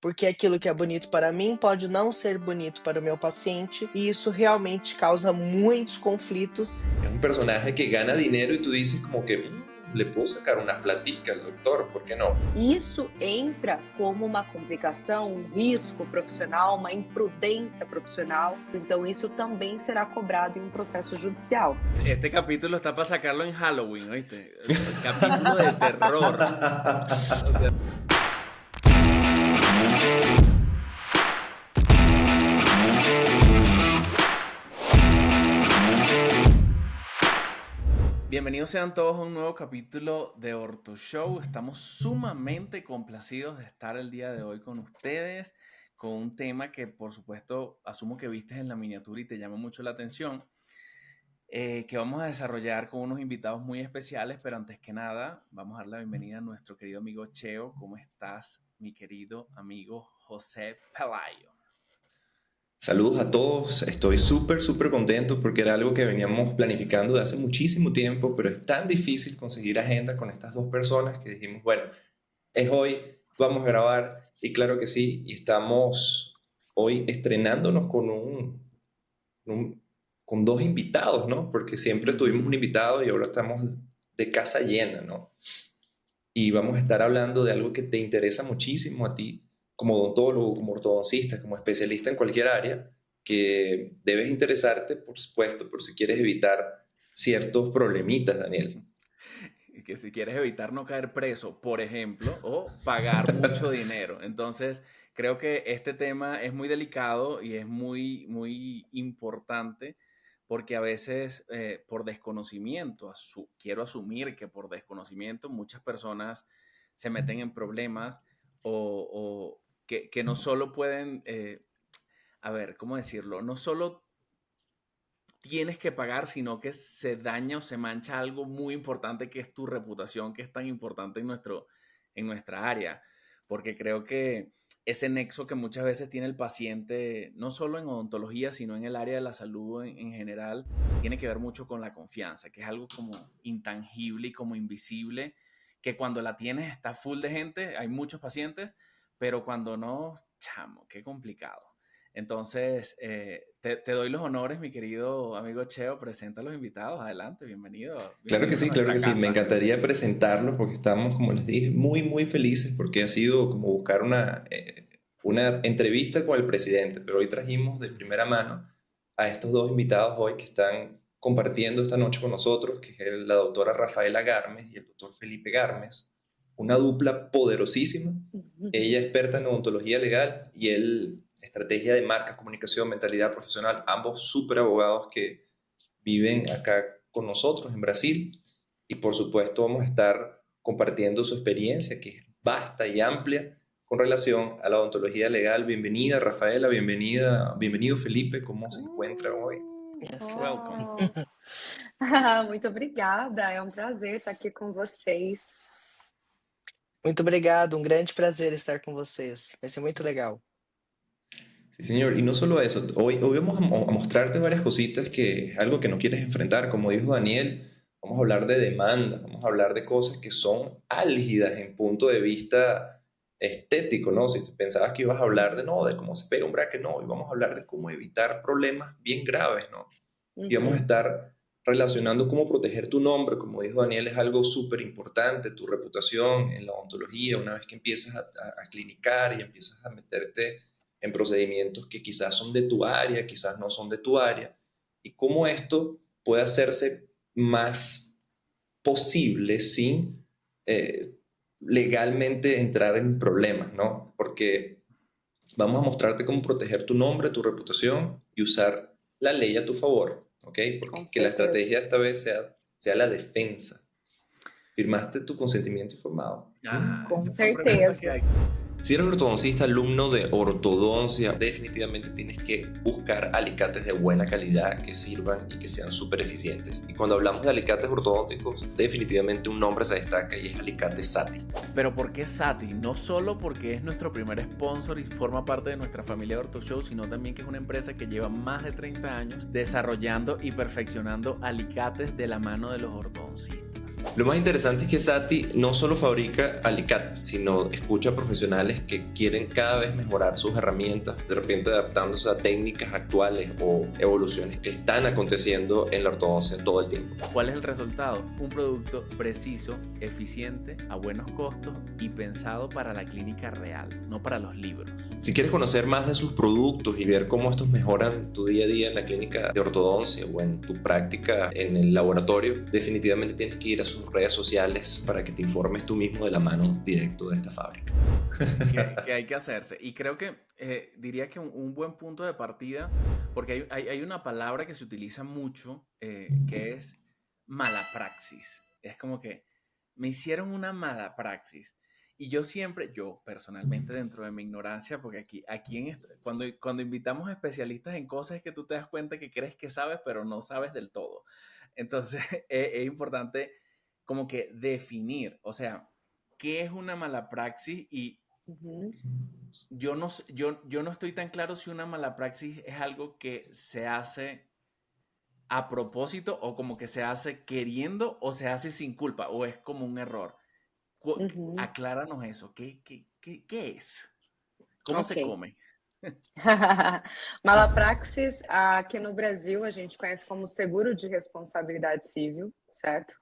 porque aquilo que é bonito para mim pode não ser bonito para o meu paciente, e isso realmente causa muitos conflitos. Es un personaje que gana dinero y tú dices como que le puedo sacar una platica al doctor, ¿por qué no? Isso entra como uma complicação, um risco profissional, uma imprudência profissional. Então, isso também será cobrado em um processo judicial. Este capítulo está para sacarlo en Halloween, ¿oíste? El capítulo de terror. O sea, bienvenidos sean todos a un nuevo capítulo de Orto Show. Estamos sumamente complacidos de estar el día de hoy con ustedes, con un tema que por supuesto asumo que vistes en la miniatura y te llama mucho la atención, que vamos a desarrollar con unos invitados muy especiales, pero antes que nada vamos a dar la bienvenida a nuestro querido amigo Cheo. ¿Cómo estás, mi querido amigo José Pelayo? Saludos a todos, estoy súper contento porque era algo que veníamos planificando de hace muchísimo tiempo, pero es tan difícil conseguir agenda con estas dos personas que dijimos, bueno, es hoy, vamos a grabar, y claro que sí, y estamos hoy estrenándonos con dos invitados, ¿no? Porque siempre tuvimos un invitado y ahora estamos de casa llena, ¿no? Y vamos a estar hablando de algo que te interesa muchísimo a ti, como odontólogo, como ortodoncista, como especialista en cualquier área, que debes interesarte, por supuesto, por si quieres evitar ciertos problemitas, Daniel. Que si quieres evitar no caer preso, por ejemplo, o pagar mucho dinero. Entonces, creo que este tema es muy delicado y es muy importante porque a veces por desconocimiento, quiero asumir que por desconocimiento muchas personas se meten en problemas o que no solo pueden, a ver, ¿cómo decirlo? No solo tienes que pagar, sino que se daña o se mancha algo muy importante que es tu reputación, que es tan importante en nuestra área. Porque creo que ese nexo que muchas veces tiene el paciente, no solo en odontología, sino en el área de la salud en general, tiene que ver mucho con la confianza, que es algo como intangible y como invisible, que cuando la tienes está full de gente, hay muchos pacientes, pero cuando no, chamo, qué complicado. Entonces, te doy los honores, mi querido amigo Cheo. Presenta a los invitados. Adelante, bienvenido. Claro que Bienvenidos a sí, claro nuestra que sí. Me casa. encantaría presentarlos porque estamos, como les dije, muy felices porque ha sido como buscar una entrevista con el presidente, pero hoy trajimos de primera mano a estos dos invitados hoy que están compartiendo esta noche con nosotros, que es la doctora Rafaela Garmes y el doctor Felipe Garmes, una dupla poderosísima. Ella es experta en odontología legal y él, estrategia de marca, comunicación, mentalidad profesional, ambos súper abogados que viven acá con nosotros en Brasil, y por supuesto vamos a estar compartiendo su experiencia que es vasta y amplia con relación a la odontología legal. Bienvenida Rafaela, bienvenido Felipe, ¿cómo se encuentra hoy? Yes. Welcome. Muito obrigada, é um prazer estar aqui com vocês. Muito obrigado, um grande prazer estar com vocês. Vai ser muito legal. Sí, señor, y no solo eso, hoy vamos a mostrarte varias cositas que algo que no quieres enfrentar, como dijo Daniel, vamos a hablar de demanda, vamos a hablar de cosas que son álgidas en punto de vista estético, ¿no? Si pensabas que ibas a hablar de, no, de cómo se pega un bracket, no, y vamos a hablar de cómo evitar problemas bien graves, ¿no? Y vamos a estar relacionando cómo proteger tu nombre, como dijo Daniel, es algo súper importante, tu reputación en la odontología, una vez que empiezas a clinicar y empiezas a meterte en procedimientos que quizás son de tu área, quizás no son de tu área, y cómo esto puede hacerse más posible sin legalmente entrar en problemas, ¿no? Porque vamos a mostrarte cómo proteger tu nombre, tu reputación y usar la ley a tu favor, ¿ok? Porque Com que la certeza. estrategia esta vez sea la defensa. ¿Firmaste tu consentimiento informado? Ajá, Com estas son preguntas que certeza. hay. Si eres ortodoncista, alumno de ortodoncia, definitivamente tienes que buscar alicates de buena calidad que sirvan y que sean súper eficientes. Y cuando hablamos de alicates ortodónticos, definitivamente un nombre se destaca y es Alicate Sati. Pero ¿por qué Sati? No solo porque es nuestro primer sponsor y forma parte de nuestra familia de Orto Show, sino también que es una empresa que lleva más de 30 años desarrollando y perfeccionando alicates de la mano de los ortodoncistas. Lo más interesante es que Sati no solo fabrica alicates, sino escucha profesionales profesionales que quieren cada vez mejorar sus herramientas, de repente adaptándose a técnicas actuales o evoluciones que están aconteciendo en la ortodoncia todo el tiempo. ¿Cuál es el resultado? Un producto preciso, eficiente, a buenos costos y pensado para la clínica real, no para los libros. Si quieres conocer más de sus productos y ver cómo estos mejoran tu día a día en la clínica de ortodoncia o en tu práctica en el laboratorio, definitivamente tienes que ir a sus redes sociales para que te informes tú mismo de la mano directo de esta fábrica. Que hay que hacerse. Y creo que diría que un buen punto de partida, porque hay una palabra que se utiliza mucho, que es mala praxis. Es como que me hicieron una mala praxis. Y yo personalmente, dentro de mi ignorancia, porque cuando invitamos especialistas en cosas es que tú te das cuenta que crees que sabes, pero no sabes del todo. Entonces, es importante como que definir, o sea, qué es una mala praxis y Ujú. yo no estoy tan claro si una mala praxis es algo que se hace a propósito o como que se hace queriendo o se hace sin culpa o es como un error. Uhum. Acláranos eso. ¿Qué es? ¿Cómo Ok. se come? Malapraxis, aqui no Brasil, a gente conhece como seguro de responsabilidade civil, certo?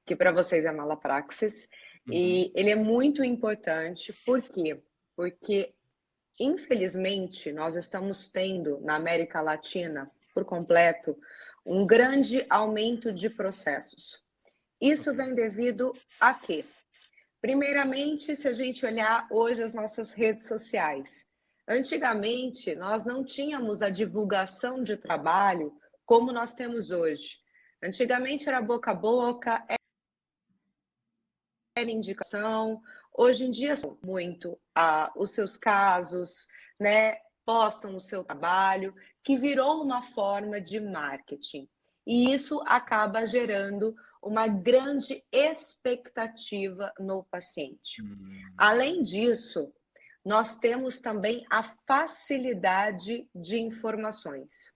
Que para vocês é malapraxis. Ujú. E ele é muito importante, por quê? Porque, infelizmente, nós estamos tendo na América Latina, por completo, um grande aumento de processos. Isso Ok. vem devido a quê? Primeiramente, se a gente olhar hoje as nossas redes sociais, antigamente nós não tínhamos a divulgação de trabalho como nós temos hoje. Antigamente era boca a boca, era indicação. Hoje em dia são muito os seus casos, né? Postam o seu trabalho, que virou uma forma de marketing. E isso acaba gerando uma grande expectativa no paciente. Além disso, nós temos também a facilidade de informações.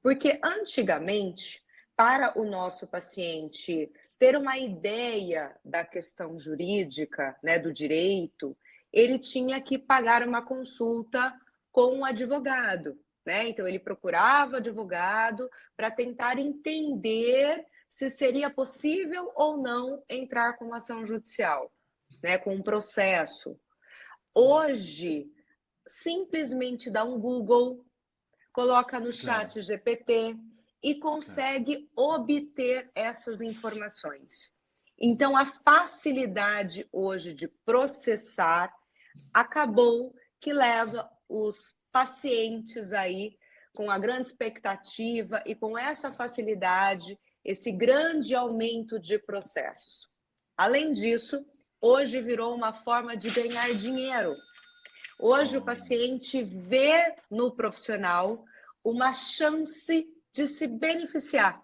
Porque antigamente, para o nosso paciente ter uma ideia da questão jurídica, né, do direito, ele tinha que pagar uma consulta com um advogado, né? Então ele procurava advogado para tentar entender se seria possível ou não entrar com uma ação judicial, né, com um processo. Hoje, simplesmente dá um Google, coloca no Claro, chat GPT e consegue obter essas informações. Então, a facilidade hoje de processar acabou que leva os pacientes aí com a grande expectativa e com essa facilidade, esse grande aumento de processos. Além disso, hoje virou uma forma de ganhar dinheiro. Hoje o paciente vê no profissional uma chance de se beneficiar,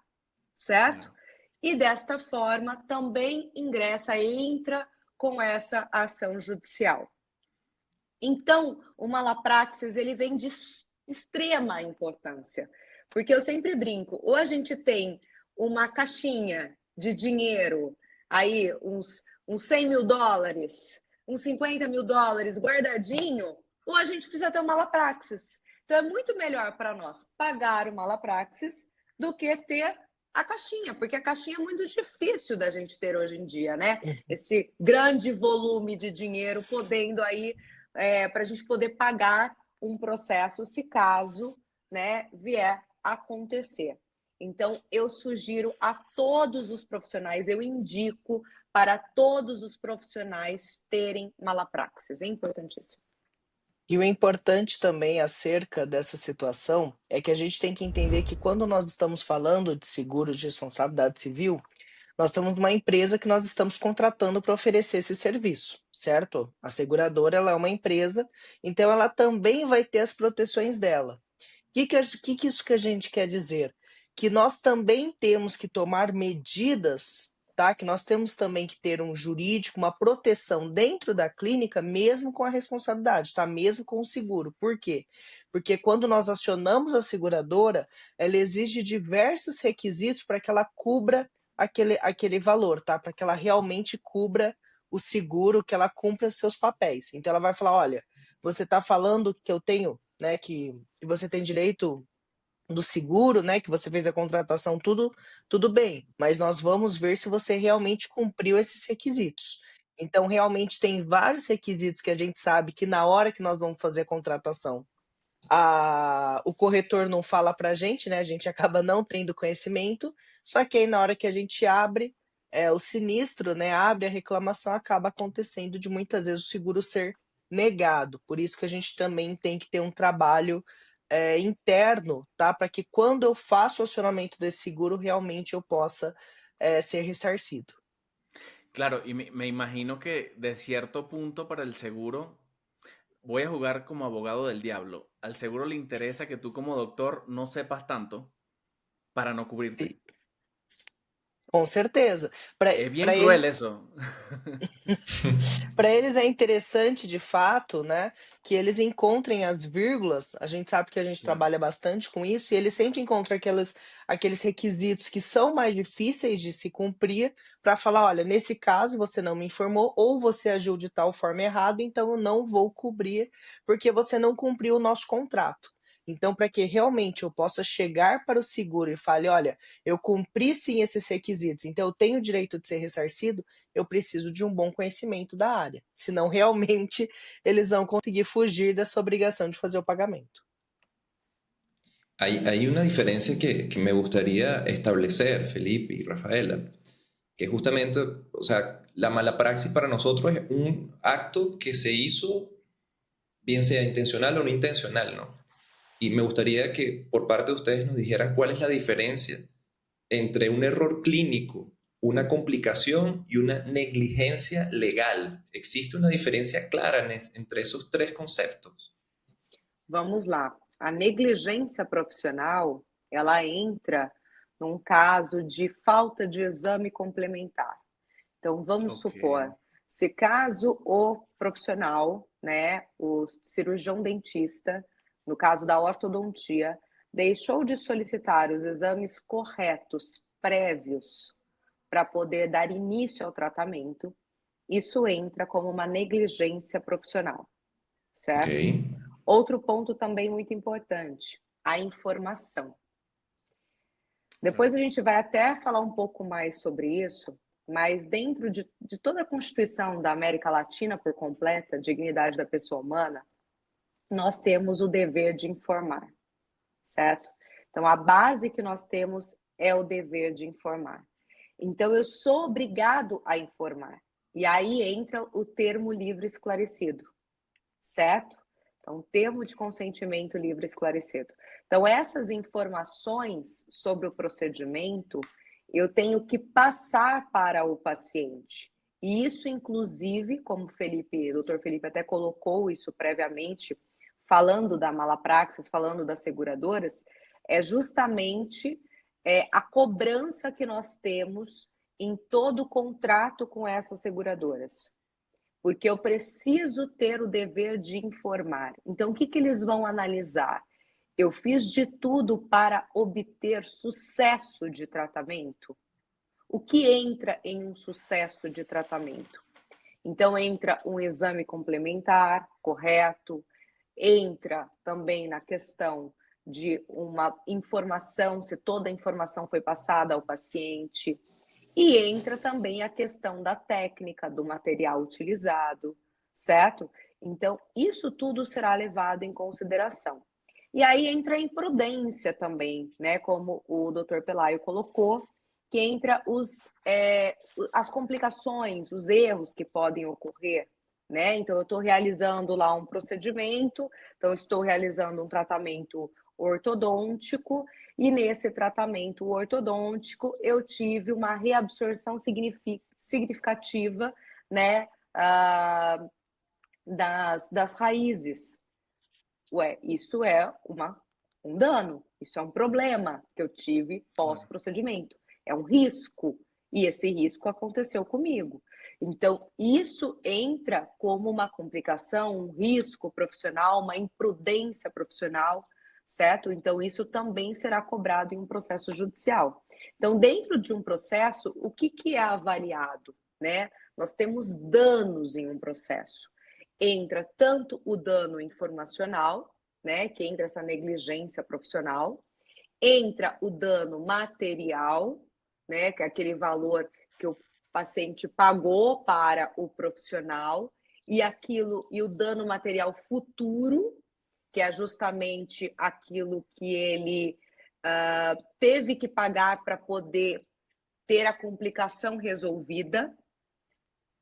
certo? claro. E desta forma também entra com essa ação judicial. Então, o malapraxis ele vem de extrema importância, porque eu sempre brinco, ou a gente tem uma caixinha de dinheiro, aí uns $100.000, uns $50.000 guardadinho, ou a gente precisa ter um malapraxis. Então, é muito melhor para nós pagar o malapraxis do que ter a caixinha, porque a caixinha é muito difícil da gente ter hoje em dia, né? Esse grande volume de dinheiro podendo aí para a gente poder pagar um processo se caso, né, vier a acontecer. Então, eu sugiro a todos os profissionais, eu indico para todos os profissionais terem malapraxis. É importantíssimo. E o importante também acerca dessa situação é que a gente tem que entender que quando nós estamos falando de seguro de responsabilidade civil, nós temos uma empresa que nós estamos contratando para oferecer esse serviço, certo? A seguradora, ela é uma empresa, então ela também vai ter as proteções dela. Que isso que a gente quer dizer? Que nós também temos que tomar medidas, tá? Que nós temos também que ter um jurídico, uma proteção dentro da clínica, mesmo com a responsabilidade, tá? Mesmo com o seguro. Por quê? Porque quando nós acionamos a seguradora, ela exige diversos requisitos para que ela cubra aquele valor, tá? Para que ela realmente cubra o seguro que ela cumpra seus papéis. Então ela vai falar: "Olha, você está falando que eu tenho, né, que você tem direito do seguro, né, que você fez a contratação, tudo bem, mas nós vamos ver se você realmente cumpriu esses requisitos". Então realmente tem vários requisitos que a gente sabe que na hora que nós vamos fazer a contratação, o corretor não fala para a gente, né, a gente acaba não tendo conhecimento, só que aí na hora que a gente abre, o sinistro, né, abre a reclamação, acaba acontecendo de muitas vezes o seguro ser negado. Por isso que a gente também tem que ter um trabalho, interno, tá, para que quando eu faço o acionamento desse seguro, realmente eu possa, ser ressarcido. Claro, y me imagino que de cierto punto para el seguro, voy a jugar como abogado del diablo. Al seguro le interesa que tú como doctor no sepas tanto para no Sim, cubrirte. com certeza. Para Es bien pra cruel eles eso. Para eles é interessante, de fato, né, que eles encontrem as vírgulas. A gente sabe que a gente Claro. trabalha bastante com isso, e eles sempre encontram aqueles requisitos que são mais difíceis de se cumprir, para falar: "Olha, nesse caso você não me informou, ou você agiu de tal forma errada, então eu não vou cobrir, porque você não cumpriu o nosso contrato". Então, para que realmente eu possa chegar para o seguro e fale: "Olha, eu cumpri sim esses requisitos, então eu tenho o direito de ser ressarcido", eu preciso de um bom conhecimento da área, senão realmente eles vão conseguir fugir dessa obrigação de fazer o pagamento. Hay una diferencia que me gustaría establecer, Felipe y Rafaela, que justamente, o sea, la mala praxis para nosotros es un acto que se hizo, bien sea intencional o no intencional, ¿no? Y me gustaría que por parte de ustedes nos dijeran cuál es la diferencia entre un error clínico, una complicación y una negligencia legal. ¿Existe una diferencia clara entre esos tres conceptos? Vamos lá. A negligência profissional, ela entra num caso de falta de exame complementar. Então, vamos Ok, supor, se caso o profissional, né, o cirurgião dentista, no caso da ortodontia, deixou de solicitar os exames corretos, prévios, para poder dar início ao tratamento, isso entra como uma negligência profissional, Ok. certo? Outro ponto também muito importante, a informação. Depois claro. a gente vai até falar um pouco mais sobre isso, mas dentro de toda a Constituição da América Latina por completa, dignidade da pessoa humana, nós temos o dever de informar, certo? Então, a base que nós temos é o dever de informar. Então, eu sou obrigado a informar. E aí entra o termo livre esclarecido, certo? Então, termo de consentimento livre esclarecido. Então, essas informações sobre o procedimento, eu tenho que passar para o paciente. E isso, inclusive, como o doutor Felipe até colocou isso previamente, falando da malapraxis, falando das seguradoras, é justamente a cobrança que nós temos em todo o contrato com essas seguradoras, porque eu preciso ter o dever de informar. Então, o que eles vão analisar? Eu fiz de tudo para obter sucesso de tratamento? O que entra em um sucesso de tratamento? Então, entra um exame complementar correto, entra também na questão de uma informação, se toda a informação foi passada ao paciente, e entra também a questão da técnica, do material utilizado, certo? Então, isso tudo será levado em consideração. E aí entra a imprudência também, né? Como o Dr. Pelayo colocou, que entra as complicações, os erros que podem ocorrer, né? Então, eu estou realizando lá um procedimento, então, estou realizando um tratamento ortodôntico, e nesse tratamento ortodôntico eu tive uma reabsorção significativa, né, das raízes. Ué, isso é um dano, isso é um problema que eu tive Claro. pós-procedimento, é um risco, e esse risco aconteceu comigo. Então, isso entra como uma complicação, um risco profissional, uma imprudência profissional, certo? Então, isso também será cobrado em um processo judicial. Então, dentro de um processo, o que é avaliado, né? nós temos danos em um processo. Entra tanto o dano informacional, né, que entra essa negligência profissional, entra o dano material, né, que é aquele valor que o paciente pagou para o profissional, e o dano material futuro, que é justamente aquilo que ele teve que pagar para poder ter a complicação resolvida,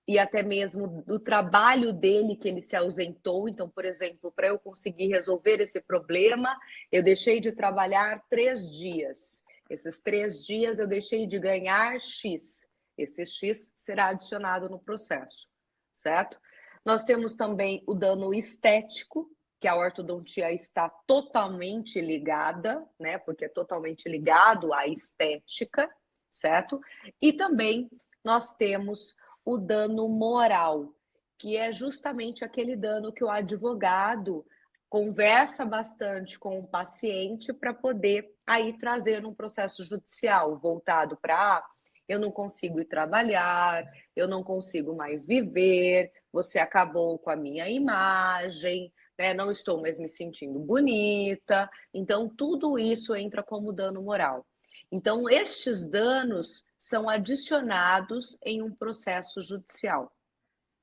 e até mesmo do trabalho dele que ele se ausentou. Então, por exemplo, para eu conseguir resolver esse problema, eu deixei de trabalhar 3 dias. Esses 3 dias eu deixei de ganhar X. Esse X será adicionado no processo, certo? Nós temos também o dano estético, que a ortodontia está totalmente ligada, né? Porque é totalmente ligado à estética, certo? E também nós temos o dano moral, que é justamente aquele dano que o advogado conversa bastante com o paciente para poder aí trazer um processo judicial voltado para eu não consigo ir trabalhar, eu não consigo mais viver, você acabou com a minha imagem, né? Não estou mais me sentindo bonita. Então, tudo isso entra como dano moral. Então, estes danos são adicionados em um processo judicial,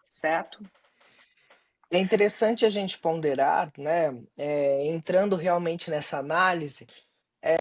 certo? É interessante a gente ponderar, né, entrando realmente nessa análise,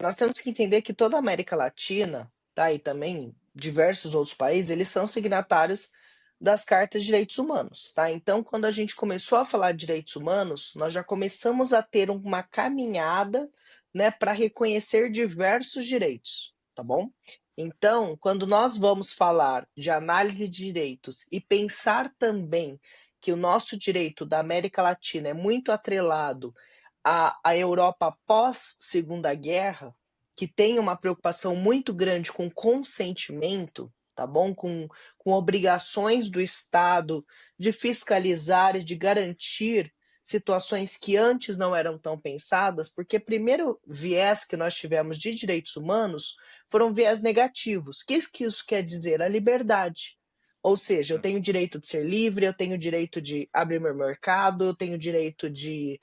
nós temos que entender que toda a América Latina, tá, e também diversos outros países, eles são signatários das Cartas de Direitos Humanos, tá? Então, quando a gente começou a falar de direitos humanos, nós já começamos a ter uma caminhada, né, para reconhecer diversos direitos, tá bom? Então, quando nós vamos falar de análise de direitos e pensar também que o nosso direito da América Latina é muito atrelado à Europa pós Segunda Guerra, que tem uma preocupação muito grande com consentimento, tá bom? Com obrigações do Estado de fiscalizar e de garantir situações que antes não eram tão pensadas, porque primeiro viés que nós tivemos de direitos humanos foram viés negativos. O que isso quer dizer? A liberdade. Ou seja, eu tenho o direito de ser livre, eu tenho o direito de abrir meu mercado, eu tenho o direito de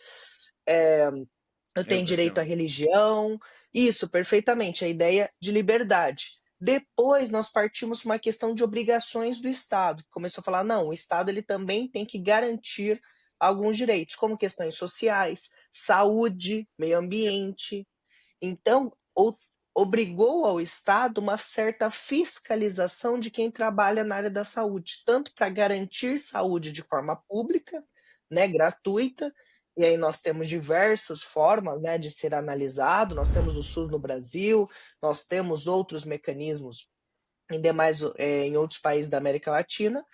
eu tenho direito à Educación. religião, isso, perfeitamente, a ideia de liberdade. Depois nós partimos para uma questão de obrigações do Estado, que começou a falar, não, o Estado ele também tem que garantir alguns direitos, como questões sociais, saúde, meio ambiente. Então, obrigou ao Estado uma certa fiscalização de quem trabalha na área da saúde, tanto para garantir saúde de forma pública, né, gratuita, e aí nós temos diversas formas, né, de ser analisado, nós temos o SUS no Brasil, nós temos outros mecanismos em demais, em outros países da América Latina,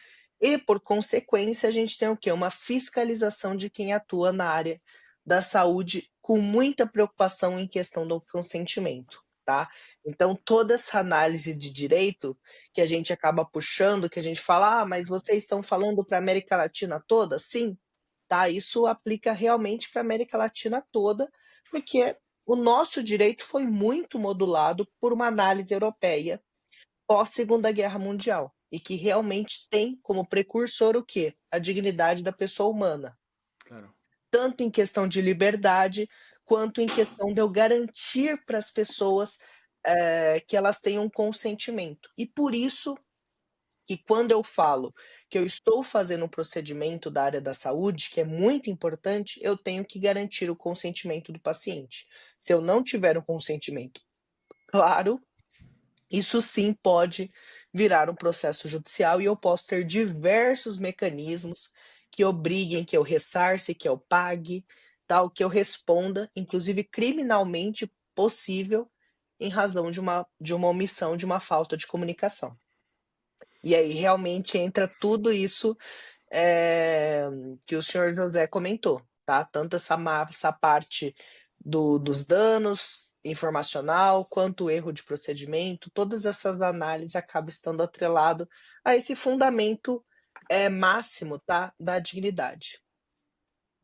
e por consequência a gente tem o quê? Uma fiscalização de quem atua na área da saúde com muita preocupação em questão do consentimento, tá? Então toda essa análise de direito que a gente acaba puxando, que a gente fala: "Ah, mas vocês estão falando para a América Latina toda?" Sim, tá? Isso aplica realmente para a América Latina toda, porque o nosso direito foi muito modulado por uma análise europeia pós Segunda Guerra Mundial, e que realmente tem como precursor o quê? A dignidade da pessoa humana, Claro. tanto em questão de liberdade, quanto em questão de eu garantir para as pessoas, que elas tenham consentimento. E por isso que quando eu falo que eu estou fazendo um procedimento da área da saúde, que é muito importante, eu tenho que garantir o consentimento do paciente. Se eu não tiver o consentimento claro, isso sim pode virar um processo judicial e eu posso ter diversos mecanismos que obriguem que eu ressarce, que eu pague, tal, que eu responda, inclusive criminalmente possível, em razão de uma omissão, de uma falta de comunicação. E aí realmente entra tudo isso, eh, que o senhor José comentou, tá? Tanto essa parte dos danos informacional, quanto o erro de procedimento, todas essas análises acabam estando atrelado a esse fundamento, máximo, tá, da dignidade,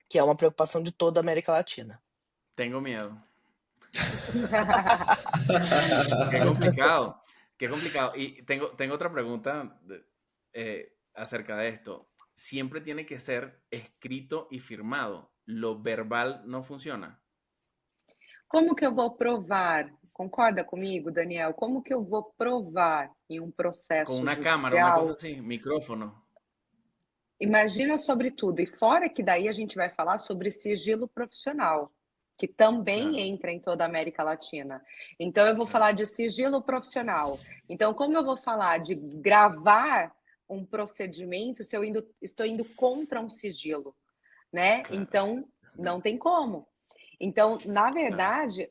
que é uma preocupação de toda a América Latina. Tengo miedo. Qué complicado. Qué complicado. Y tengo otra pregunta. acerca de esto. Siempre tiene que ser escrito y firmado. Lo verbal no funciona. Como que eu vou provar? Concorda comigo, Daniel? Como que eu vou provar em um Con processo una cámara, una cosa judicial? así, micrófono. Imagina sobre tudo. E fora que daí a gente vai falar sobre sigilo profissional, que também Claro, entra em toda a América Latina. Então eu vou falar claro, de sigilo profissional. Então, como eu vou falar de gravar um procedimento se estou indo contra um sigilo, né? claro, Então, não tem como. Então, na claro. verdade,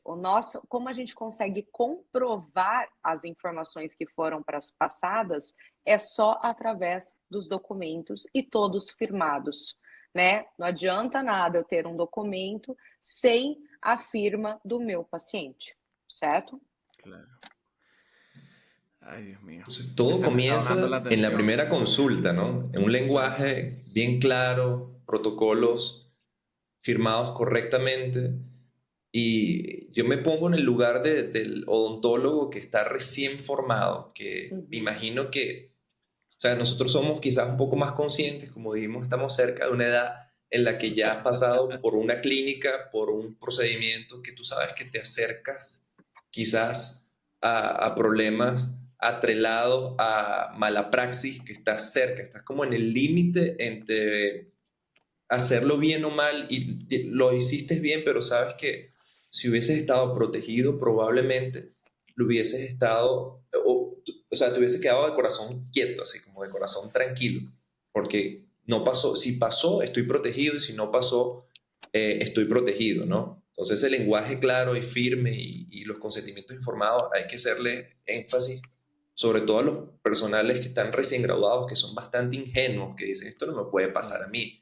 como a gente consegue comprovar as informações que foram passadas é só através dos documentos e todos firmados, né? Não adianta nada eu ter um documento sem a firma do meu paciente, certo? Claro. Ay, Dios mío. Entonces, todo Se me está bajando la comienza en la tensión. primera consulta, ¿no? En un lenguaje bien claro, protocolos firmados correctamente. Y yo me pongo en el lugar del odontólogo que está recién formado, que me Uhum, imagino que, o sea, nosotros somos quizás un poco más conscientes, como dijimos, estamos cerca de una edad en la que ya has pasado por una clínica, por un procedimiento que tú sabes que te acercas quizás a problemas atrelados a mala praxis, que estás cerca, estás como en el límite entre hacerlo bien o mal y lo hiciste bien, pero sabes que si hubieses estado protegido, probablemente lo hubieses estado, o sea, te hubiese quedado de corazón quieto, así como de corazón tranquilo, porque no pasó, si pasó, estoy protegido y si no pasó, estoy protegido, ¿no? Entonces el lenguaje claro y firme y los consentimientos informados hay que hacerle énfasis, sobre todo a los personales que están recién graduados, que son bastante ingenuos, que dicen, esto no me puede pasar a Claro, mí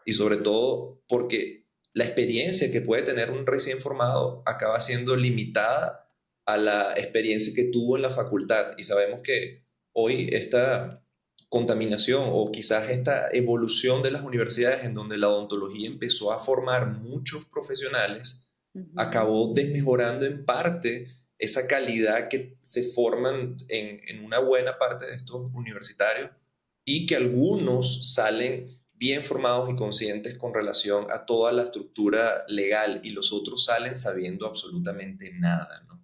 y sobre todo porque la experiencia que puede tener un recién formado acaba siendo limitada a la experiencia que tuvo en la facultad. Y sabemos que hoy esta contaminación o quizás esta evolución de las universidades en donde la odontología empezó a formar muchos profesionales, uhum. acabó desmejorando en parte esa calidad que se forman en una buena parte de estos universitarios y que algunos salen bien formados y conscientes con relación a toda la estructura legal y los otros salen sabiendo absolutamente nada, ¿no?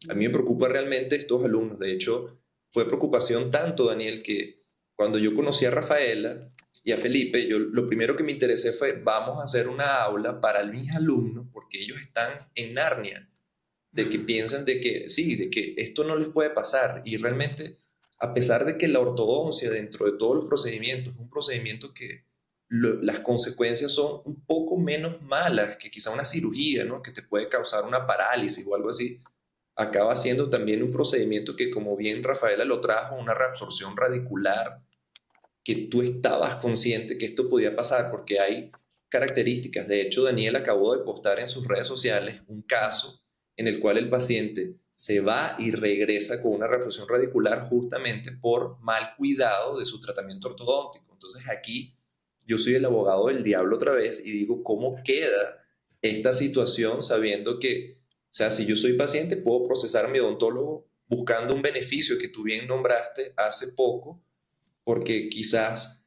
A mí me Uhum. preocupa realmente estos alumnos. De hecho, fue preocupación tanto, Daniel, que cuando yo conocí a Rafaela y a Felipe, yo lo primero que me interesé fue, vamos a hacer una aula para mis alumnos porque ellos están en Narnia, de que piensan de que sí, de que esto no les puede pasar y realmente, a pesar de que la ortodoncia dentro de todos los procedimientos es un procedimiento que las consecuencias son un poco menos malas que quizá una cirugía, ¿no? Que te puede causar una parálisis o algo así, acaba siendo también un procedimiento que, como bien Rafaela lo trajo, una reabsorción radicular, que tú estabas consciente que esto podía pasar porque hay características. De hecho, Daniel acabó de postar en sus redes sociales un claro. caso en el cual el paciente se va y regresa con una reabsorción radicular justamente por mal cuidado de su tratamiento ortodóntico. Entonces aquí yo soy el abogado del diablo otra vez y digo, ¿cómo queda esta situación sabiendo que, o sea, si yo soy paciente, puedo procesar a mi odontólogo buscando un beneficio que tú bien nombraste hace poco, porque quizás,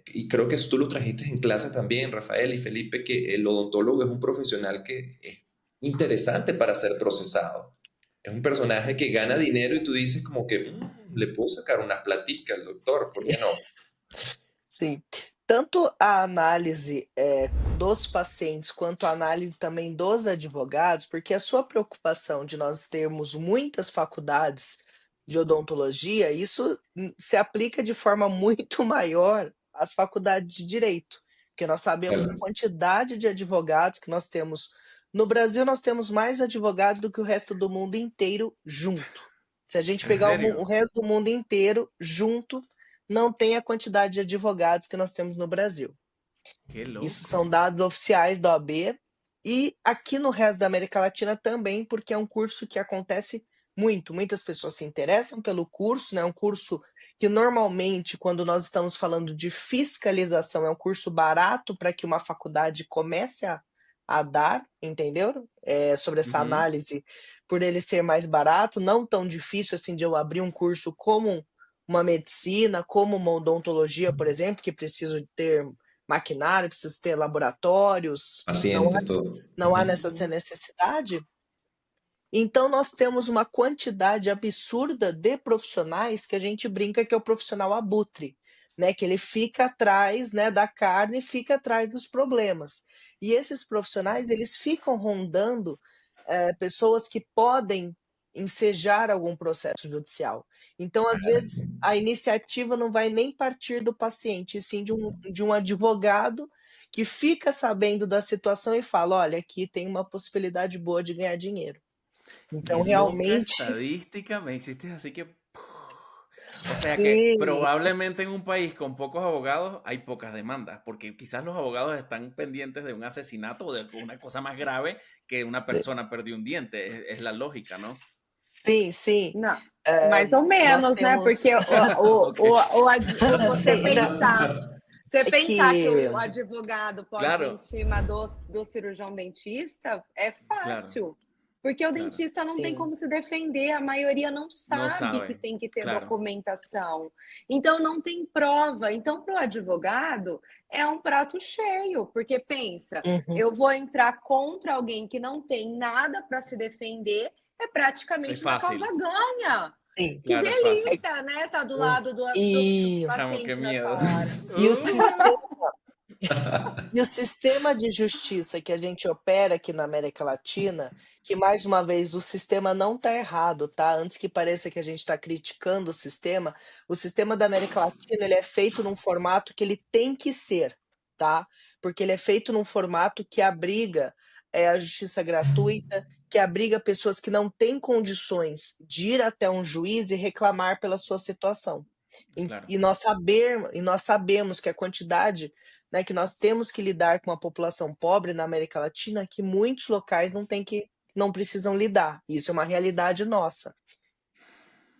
y creo que eso tú lo trajiste en clase también, Rafael y Felipe, que el odontólogo es un profesional que es interesante para ser procesado. Es un personaje que gana Sim. dinero y tú dices como que le puedo sacar unas platicas al doctor, ¿por qué no? Sim. Tanto a análise, dos pacientes, quanto a análise também dos advogados, porque a sua preocupação de nós termos muitas faculdades de odontologia, isso, se aplica de forma muito maior às faculdades de direito, porque nós sabemos a Claro. quantidade de advogados que nós temos. No Brasil, nós temos mais advogados do que o resto do mundo inteiro junto. Se a gente ¿En pegar o serio? resto do mundo inteiro junto, não tem a quantidade de advogados que nós temos no Brasil. Qué Isso loco. são dados oficiais da OAB e aqui no resto da América Latina também, porque é um curso que acontece muito. Muitas pessoas se interessam pelo curso, né, é um curso que normalmente, quando nós estamos falando de fiscalização, é um curso barato para que uma faculdade comece a dar, entendeu? Sobre essa Ujú. análise, por ele ser mais barato, não tão difícil assim de eu abrir um curso como uma medicina, como uma odontologia, por exemplo, que precisa ter maquinário, precisa ter laboratórios, Pacientes, todo. não há essa necessidade. Então nós temos uma quantidade absurda de profissionais que a gente brinca que é o profissional abutre, né, que ele fica atrás, né, da carne, fica atrás dos problemas. E esses profissionais, eles ficam rondando, pessoas que podem ensejar algum processo judicial. Então, às vezes, a iniciativa não vai nem partir do paciente, e sim de um advogado que fica sabendo da situação e fala: "Olha, aqui tem uma possibilidade boa de ganhar dinheiro". Qué Então loca realmente estadística me hiciste así que... O sea que sim, probablemente en un país con pocos abogados hay pocas demandas, porque quizás los abogados están pendientes de un asesinato o de una cosa más grave que una si persona perdió un diente. Es la lógica, ¿no? sim, sim. Não, mais ou Nós menos, né? temos Porque Ok, você sim, não, pensar, você é pensar que que o advogado pode ir em claro, cima do cirurgião dentista é claro, fácil. Porque o claro. dentista não tem sim. como se defender, a maioria não No sabe que saben, tem que ter claro. documentação. Então não tem prova. Então, para o advogado, é um prato cheio, porque pensa, Uhum. eu vou entrar contra alguém que não tem nada para se defender, é Es praticamente uma causa fácil, ganha. Sim. Que claro, es fácil. delícia, né, tá do Hum. lado do E Chamo, qué paciente nessa miedo. hora. e o sistema e o sistema de justiça que a gente opera aqui na América Latina, que mais uma vez o sistema não está errado, tá, antes que pareça que a gente está criticando o sistema da América Latina ele é feito num formato que ele tem que ser, tá, porque ele é feito num formato que abriga, a justiça gratuita, que abriga pessoas que não têm condições de ir até um juiz e reclamar pela sua situação. Claro, E nós sabemos que a quantidade, né, que nós temos que lidar com a população pobre na América Latina, que muitos locais não precisam lidar. Isso é uma realidade nossa.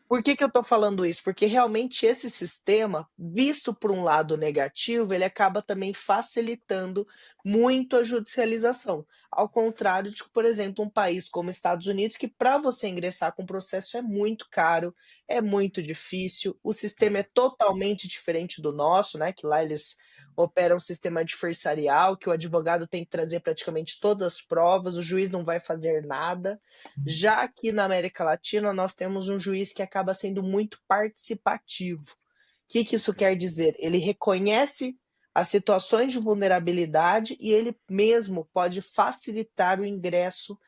Por que que eu estou falando isso? Porque realmente esse sistema, visto por um lado negativo, ele acaba também facilitando muito a judicialização. Ao contrário de, por exemplo, um país como Estados Unidos, que para você ingressar com o processo é muito caro, é muito difícil, o sistema é totalmente diferente do nosso, né? Que lá eles operam um sistema adversarial, que o advogado tem que trazer praticamente todas as provas, o juiz não vai fazer nada. Já aqui na América Latina, nós temos um juiz que acaba sendo muito participativo. O que isso quer dizer? Ele reconhece as situações de vulnerabilidade e ele mesmo pode facilitar o ingresso,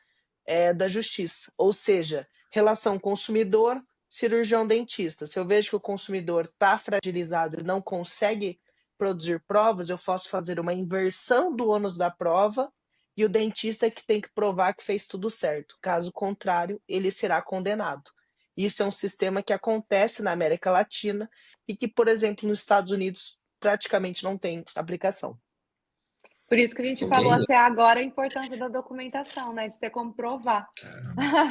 da justiça. Ou seja, relação consumidor, cirurgião dentista. Se eu vejo que o consumidor está fragilizado e não consegue produzir provas, eu posso fazer uma inversão do ônus da prova e o dentista é que tem que provar que fez tudo certo. Caso contrário, ele será condenado. Isso é um sistema que acontece na América Latina e que, por exemplo, nos Estados Unidos praticamente não tem aplicação. Por isso que a gente Ok, falou até agora a importância da documentação, né, de ter como provar.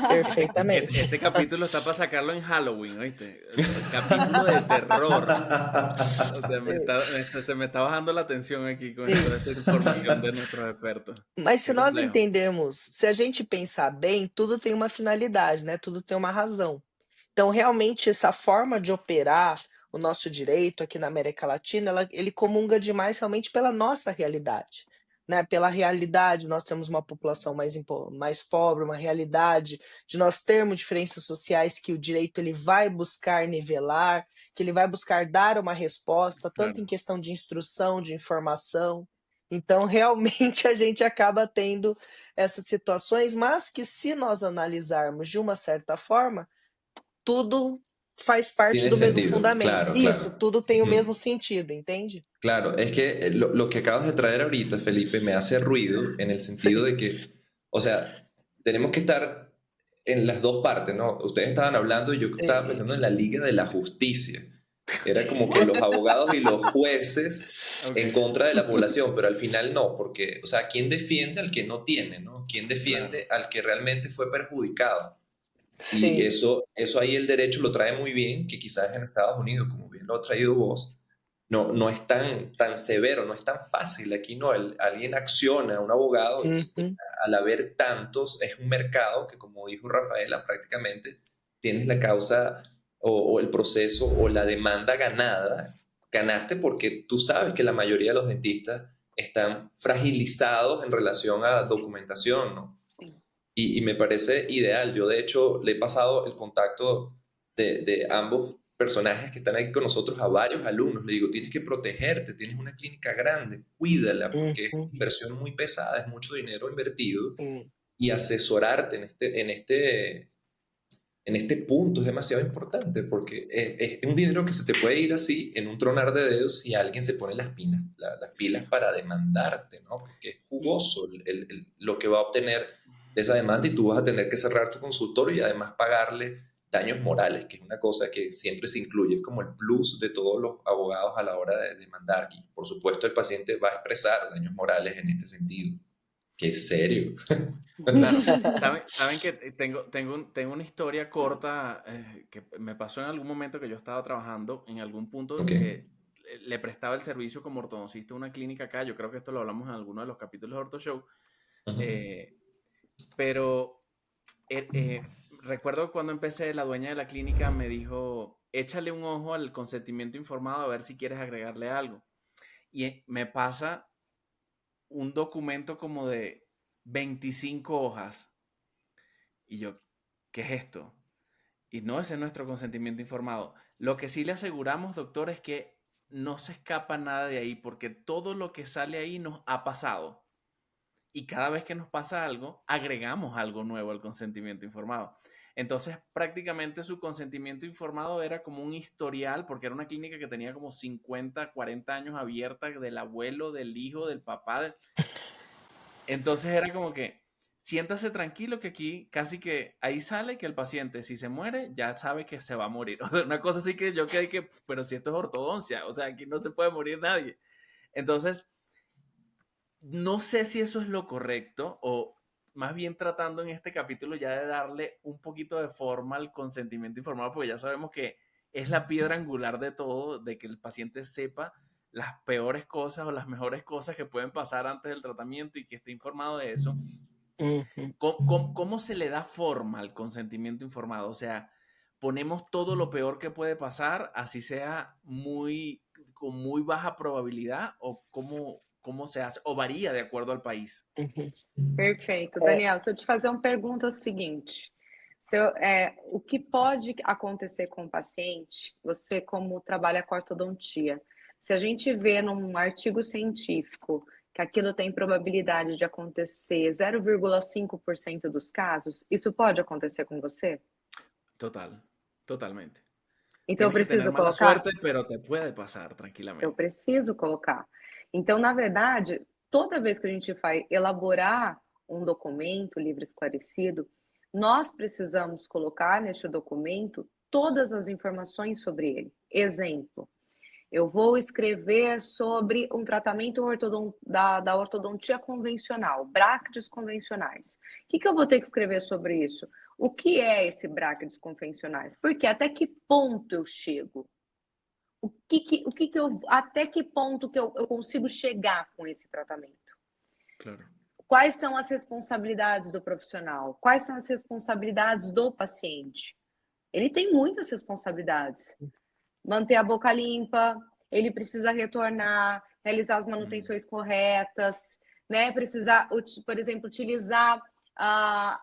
Perfeitamente. Este capítulo está para sacarlo en Halloween, ¿oíste? El capítulo de terror. O sea, Sim, se me está bajando la tensión aquí con sim. toda esta información de nuestros expertos. Mas se Qué nós complejo. entendermos, se a gente pensar bem, tudo tem uma finalidade, né, tudo tem uma razão. Então, realmente, essa forma de operar o nosso direito aqui na América Latina, ele comunga demais realmente pela nossa realidade, né, pela realidade, nós temos uma população mais pobre, uma realidade de nós termos diferenças sociais que o direito ele vai buscar nivelar, que ele vai buscar dar uma resposta, tanto em Claro. questão de instrução, de informação. Então, realmente, a gente acaba tendo essas situações, mas que se nós analisarmos de uma certa forma, tudo faz parte tiene do mesmo sentido, fundamento. claro, Isso, claro. tudo tem o Ujú. mesmo sentido, entende? Claro, es que lo que acabas de traer ahorita, Felipe, me hace ruido en el sentido Sim. de que, o sea, tenemos que estar en las dos partes, ¿no? Ustedes estaban hablando y yo estaba Sim. pensando en la Liga de la Justicia. Era como que los abogados y los jueces Ok, en contra de la población, pero al final no, porque, o sea, ¿quién defiende al que no tiene, ¿no? ¿Quién claro, defiende al que realmente fue perjudicado? Y Sim. eso ahí el derecho lo trae muy bien, que quizás en Estados Unidos, como bien lo ha traído vos, no es tan severo, no es tan fácil. Aquí no, alguien acciona, un abogado, y Uhum. al haber tantos, es un mercado que, como dijo Rafaela, prácticamente tienes la causa, o el proceso o la demanda ganada, ganaste porque tú sabes que la mayoría de los dentistas están fragilizados en relación a Sim, documentación, ¿no? sim. Y me parece ideal. Yo, de hecho, le he pasado el contacto de ambos personajes que están aquí con nosotros a varios alumnos. Le digo, tienes que protegerte, tienes una clínica grande, cuídala, porque es Uhum, inversión muy pesada, es mucho dinero invertido, sim. y asesorarte en este punto es demasiado importante, porque es un dinero que se te puede ir así en un tronar de dedos si alguien se pone las pilas para demandarte, ¿no? Porque es E jugoso lo que va a obtener de esa demanda, y tú vas a tener que cerrar tu consultorio y además pagarle daños morales, que es una cosa que siempre se incluye como el plus de todos los abogados a la hora de demandar. Y por supuesto el paciente va a expresar daños morales en este sentido, que es serio. Claro. Saben que tengo una historia corta que me pasó en algún momento que yo estaba trabajando en algún punto Ok. que le prestaba el servicio como ortodoncista a una clínica acá. Yo creo que esto lo hablamos en alguno de los capítulos de Orto Show. Ujú. eh, pero recuerdo cuando empecé, la dueña de la clínica me dijo, échale un ojo al consentimiento informado a ver si quieres agregarle algo. Y me pasa un documento como de 25 hojas. Y yo, ¿qué es esto? Y no, ese es nuestro consentimiento informado. Lo que sí le aseguramos, doctor, es que no se escapa nada de ahí, porque todo lo que sale ahí nos ha pasado. Y cada vez que nos pasa algo, agregamos algo nuevo al consentimiento informado. Entonces, prácticamente su consentimiento informado era como un historial, porque era una clínica que tenía como 50, 40 años abierta, del abuelo, del hijo, del papá. Entonces era como que, siéntase tranquilo que aquí casi que ahí sale que el paciente, si se muere, ya sabe que se va a morir. O sea, una cosa así que yo quedé que, pero si esto es ortodoncia, o sea, aquí no se puede morir nadie. Entonces, no sé si eso es lo correcto o más bien tratando en este capítulo ya de darle un poquito de forma al consentimiento informado, porque ya sabemos que es la piedra angular de todo, de que el paciente sepa las peores cosas o las mejores cosas que pueden pasar antes del tratamiento y que esté informado de eso. uhum. ¿Cómo se le da forma al consentimiento informado? O sea, ponemos todo lo peor que puede pasar, así sea con muy baja probabilidad, o cómo se hace, o varía de acuerdo al país. Uhum. Perfeito. É, Daniel, se eu te fazer uma pergunta, é o seguinte: o que pode acontecer com o paciente, você, como trabalha com ortodontia, se a gente vê num artigo científico que aquilo tem probabilidade de acontecer 0,5% dos casos, isso pode acontecer com você? Total, totalmente. Então eu Tienes que tener preciso mala colocar? suerte, pero te puede pasar Eu tranquilamente. preciso colocar. Então, na verdade, toda vez que a gente vai elaborar um documento livre esclarecido, nós precisamos colocar neste documento todas as informações sobre ele. Exemplo, eu vou escrever sobre um tratamento da ortodontia convencional, brácteas convencionais. O que eu vou ter que escrever sobre isso? O que é esse brácteas convencionais? Porque até que ponto eu chego? Até que ponto que eu consigo chegar com esse tratamento? Claro, Quais são as responsabilidades do profissional? Quais são as responsabilidades do paciente? Ele tem muitas responsabilidades. Manter a boca limpa, ele precisa retornar, realizar as mm, manutenções corretas, né? Precisar, por exemplo, utilizar ah,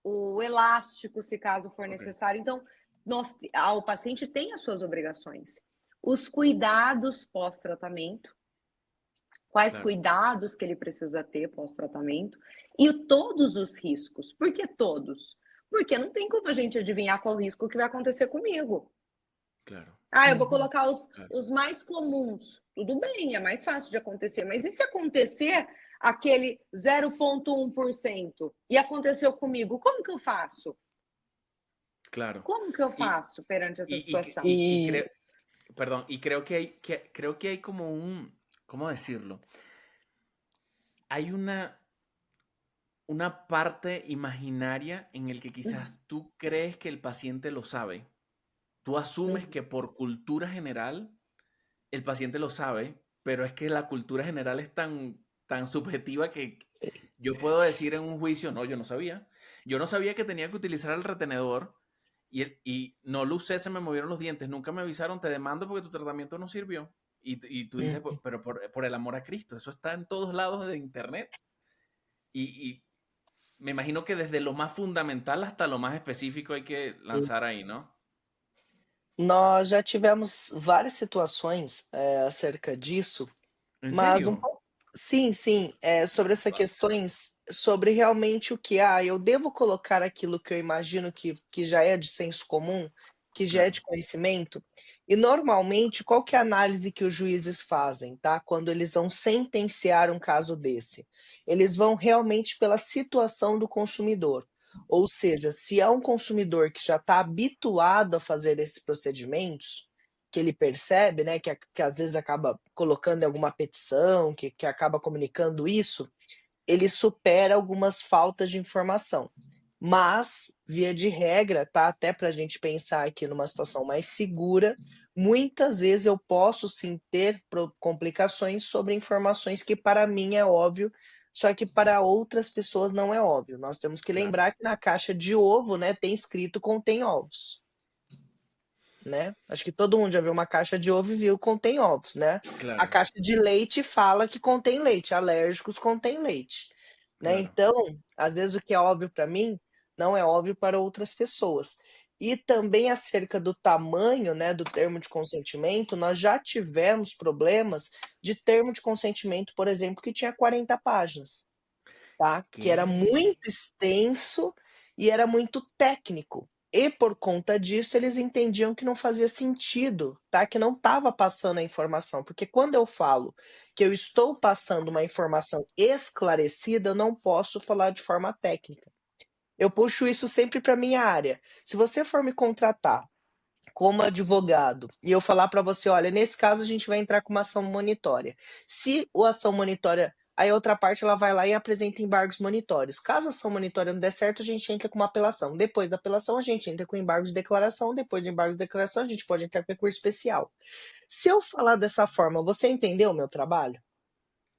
o elástico, se caso for ok, necessário. Então, o paciente tem as suas obrigações. Os cuidados pós-tratamento, quais claro, cuidados que ele precisa ter pós-tratamento e todos os riscos. Por que todos? Porque não tem como a gente adivinhar qual risco que vai acontecer comigo. claro, Ah, eu vou uhum, colocar claro. os mais comuns. Tudo bem, é mais fácil de acontecer. Mas e se acontecer aquele 0,1% e aconteceu comigo? Como que eu faço? Claro. Como que eu Y, faço perante essa y, situação? y e creo, perdón, y creo que hay como ¿cómo decirlo? Hay una parte imaginaria en el que quizás tú crees que el paciente lo sabe. Tú asumes Uhum. que por cultura general el paciente lo sabe, pero es que la cultura general es tan subjetiva que sei. yo puedo decir en un juicio, no, yo no sabía. Yo no sabía que tenía que utilizar el retenedor y no lo usé, se me movieron los dientes, nunca me avisaron, te demando porque tu tratamiento no sirvió. Y tú dices, Uhum. pero por el amor a Cristo, eso está en todos lados de internet. Y me imagino que desde lo más fundamental hasta lo más específico hay que lanzar ahí, ¿no? Nós já tivemos várias situações, acerca disso, ¿En mas um serio? pouco sim, sim, sobre essa Carambas. questões sobre realmente o que, eu devo colocar aquilo que eu imagino que já é de senso comum, que já é Claro, de conhecimento, e normalmente qual que é a análise que os juízes fazem, tá, quando eles vão sentenciar um caso desse? Eles vão realmente pela situação do consumidor, ou seja, se é um consumidor que já está habituado a fazer esses procedimentos, que ele percebe, né, que às vezes acaba colocando em alguma petição, que acaba comunicando isso, ele supera algumas faltas de informação. Mas, via de regra, tá, até para a gente pensar aqui numa situação mais segura, muitas vezes eu posso sim ter complicações sobre informações que para mim é óbvio, só que para outras pessoas não é óbvio. Nós temos que claro, lembrar que na caixa de ovo, né, tem escrito contém ovos. Né, acho que todo mundo já viu uma caixa de ovo e viu contém ovos, né. A claro, caixa de leite fala que contém leite, alérgicos contém leite, né, claro. então, às vezes o que é óbvio para mim, não é óbvio para outras pessoas. E também acerca do tamanho, né, do termo de consentimento, nós já tivemos problemas de termo de consentimento, por exemplo, que tinha 40 páginas. Tá, que era ¿Qué? muito extenso e era muito técnico. E por conta disso, eles entendiam que não fazia sentido, tá, que não estava passando a informação, porque quando eu falo que eu estou passando uma informação esclarecida, eu não posso falar de forma técnica. Eu puxo isso sempre para minha área. Se você for me contratar como advogado, e eu falar para você: "Olha, nesse caso a gente vai entrar com uma ação monitória". Se o ação monitória aí a outra parte ela vai lá e apresenta embargos monitórios. Caso a ação monitória não der certo, a gente entra com uma apelação. Depois da apelação, a gente entra com embargos de declaração, depois do embargo de declaração, a gente pode entrar com recurso especial. Se eu falar dessa forma, você entendeu o meu trabalho?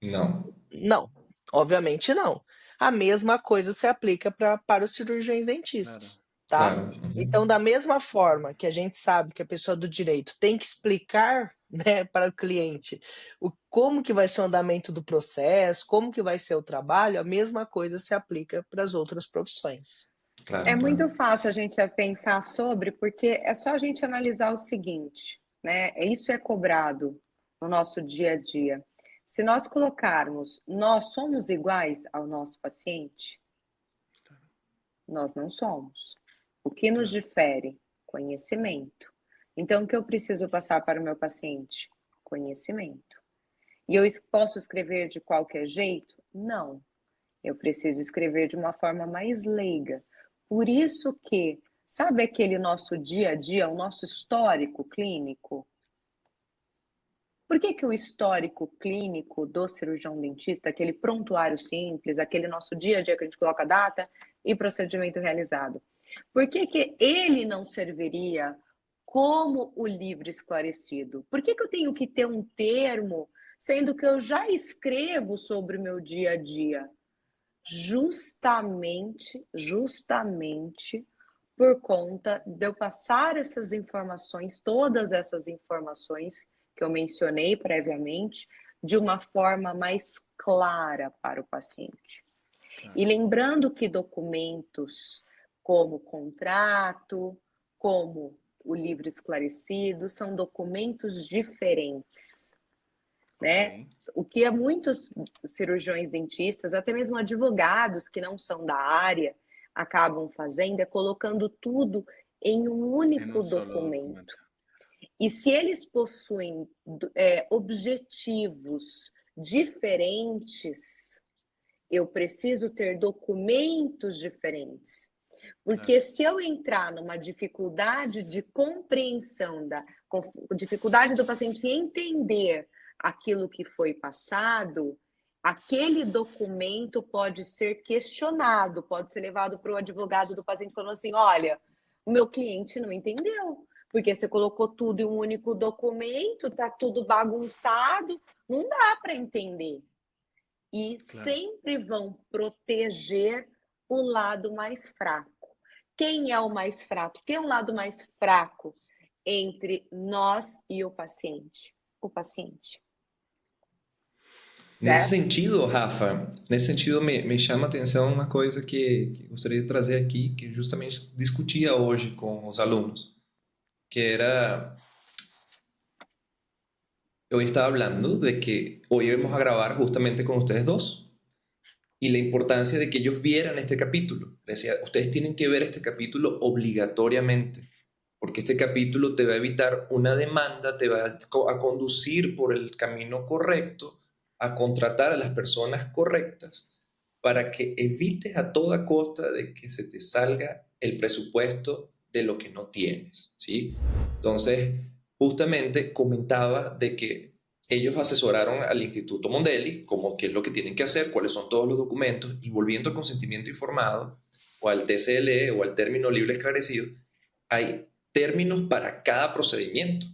No, Não, obviamente não. A mesma coisa se aplica para os cirurgiões Claro, dentistas, tá. claro. Então, Ujú. da mesma forma que a gente sabe que a pessoa do direito tem que explicar, né, para o cliente o como que vai ser o andamento do processo, como que vai ser o trabalho, a mesma coisa se aplica para as outras profissões. É Claro, muito claro. fácil a gente pensar sobre, porque é só a gente analisar o seguinte, né? Isso é cobrado no nosso dia a dia. Se nós colocarmos, nós somos iguais ao nosso paciente? Nós não somos. O que nos claro, difere? Conhecimento. Então, o que eu preciso passar para o meu paciente? Conhecimento. E eu posso escrever de qualquer jeito? Não. Eu preciso escrever de uma forma mais leiga. Por isso que, sabe aquele nosso dia a dia, o nosso histórico clínico? Por que que o histórico clínico do cirurgião dentista, aquele prontuário simples, aquele nosso dia a dia que a gente coloca data e procedimento realizado, por que que ele não serviria como o livro esclarecido? Por que que eu tenho que ter um termo, sendo que eu já escrevo sobre o meu dia a dia? Justamente por conta de eu passar essas informações, todas essas informações que eu mencionei previamente, de uma forma mais clara para o paciente. E claro. lembrando que documentos como contrato, como o livro esclarecido, são documentos diferentes, Ok, né? O que muitos cirurgiões dentistas, até mesmo advogados que não são da área, acabam fazendo é colocando tudo em um en único un solo documento. documento. E se eles possuem objetivos diferentes, eu preciso ter documentos diferentes. Porque Claro, se eu entrar numa dificuldade de compreensão, dificuldade do paciente entender aquilo que foi passado, aquele documento pode ser questionado, pode ser levado para o advogado do paciente falando assim: olha, o meu cliente não entendeu, porque você colocou tudo em um único documento, tá tudo bagunçado, não dá para entender. E claro, sempre vão proteger o lado mais fraco. quem é o mais fraco? Quem é o lado mais fraco entre nós e o paciente? O paciente, Nesse certo? sentido, Rafa, nesse sentido me chama a atenção uma coisa que gostaria de trazer aqui, que justamente discutia hoje com os alunos, que era, eu estaba hablando de que hoy íbamos a grabar justamente con ustedes dos y la importancia de que ellos vieran este capítulo. Decía, ustedes tienen que ver este capítulo obligatoriamente, porque este capítulo te va a evitar una demanda, te va a conducir por el camino correcto, a contratar a las personas correctas, para que evites a toda costa de que se te salga el presupuesto de lo que no tienes, ¿sí? Entonces, justamente comentaba de que ellos asesoraron al Instituto Mondelli como qué es lo que tienen que hacer, cuáles son todos los documentos, y volviendo al consentimiento informado, o al TCLE, o al término libre esclarecido, hay términos para cada procedimiento.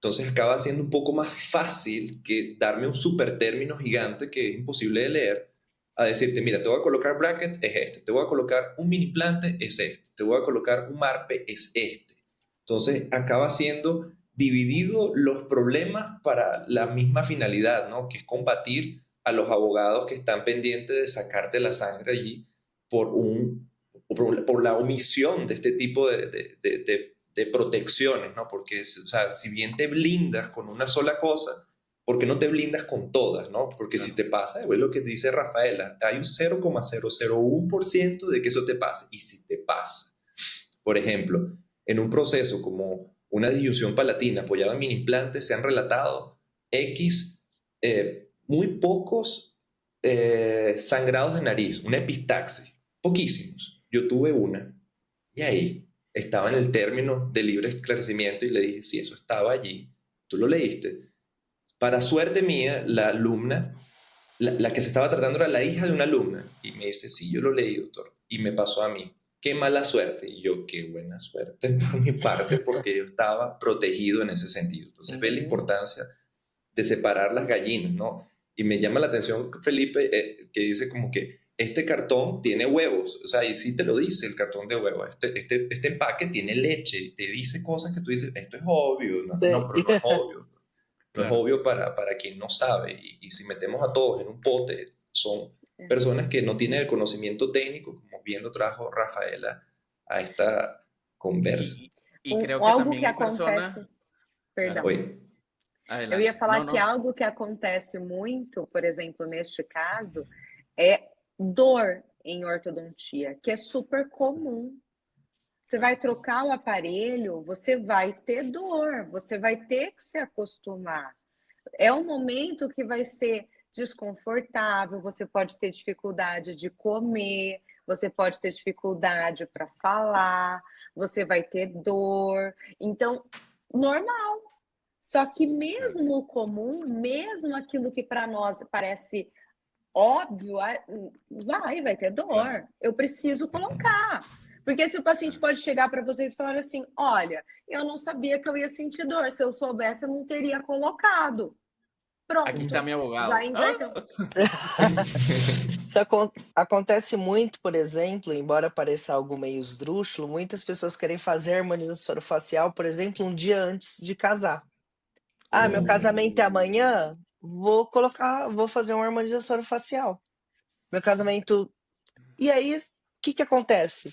Entonces acaba siendo un poco más fácil que darme un super término gigante que es imposible de leer, a decirte, mira, te voy a colocar bracket, es este, te voy a colocar un mini implante, es este, te voy a colocar un MARPE, es este. Entonces acaba siendo dividido los problemas para la misma finalidad, ¿no? Que es combatir a los abogados que están pendientes de sacarte la sangre allí por, por la omisión de este tipo de protecciones, ¿no? Porque, o sea, si bien te blindas con una sola cosa, ¿por qué no te blindas con todas, no? Porque si Claro. te pasa, es lo que dice Rafaela, hay un 0,001% de que eso te pase. Y si te pasa, por ejemplo, en un proceso como una disyunción palatina apoyada en mini implantes, se han relatado X, muy pocos sangrados de nariz, una epistaxis, poquísimos. Yo tuve una y ahí estaba en el término de libre esclarecimiento y le dije, si eso estaba allí, tú lo leíste. Para suerte mía, la alumna, la que se estaba tratando era la hija de una alumna y me dice, sí, yo lo leí, doctor, y me pasó a mí. Qué mala suerte. Y yo, qué buena suerte por mi parte, porque yo estaba protegido en ese sentido. Entonces, ve la Sim. importancia de separar las gallinas, ¿no? Y me llama la atención, Felipe, que dice como que este cartón tiene huevos, o sea, y sí te lo dice el cartón de huevos, este empaque tiene leche, y te dice cosas que tú dices, esto es obvio, no, no, Sei. pero no es obvio, no es Claro. obvio para quien no sabe, y si metemos a todos en un pote, son personas que no tienen el conocimiento técnico, como bien lo trajo Rafaela a esta conversa. Y creo que Algo también que hay personas, acontece, claro, perdão, Oye, eu ia adelante. falar No, que no, algo que acontece muito, por exemplo, neste caso, é dor em ortodontia, que é super comum. Você vai claro, trocar o aparelho, você vai ter dor, você vai ter que se acostumar. É um momento que vai ser desconfortável, você pode ter dificuldade de comer, você pode ter dificuldade para falar, você vai ter dor. Então, normal. Só que claro, mesmo o comum, mesmo aquilo que para nós parece óbvio, vai ter claro. dor. Eu preciso colocar. Porque se o paciente Claro. pode chegar para vocês e falar assim: olha, eu não sabia que eu ia sentir dor. Se eu soubesse, eu não teria colocado. Aquí está Pronto, mi já abogado. ¡Ah! inverteu. Isso acontece muito, por exemplo, embora pareça algo meio esdrúxulo, muitas pessoas querem fazer harmonização orofacial, por exemplo, um dia antes de casar. "Ah, meu casamento é amanhã, vou fazer uma harmonização orofacial. Meu casamento". E aí, o que que acontece?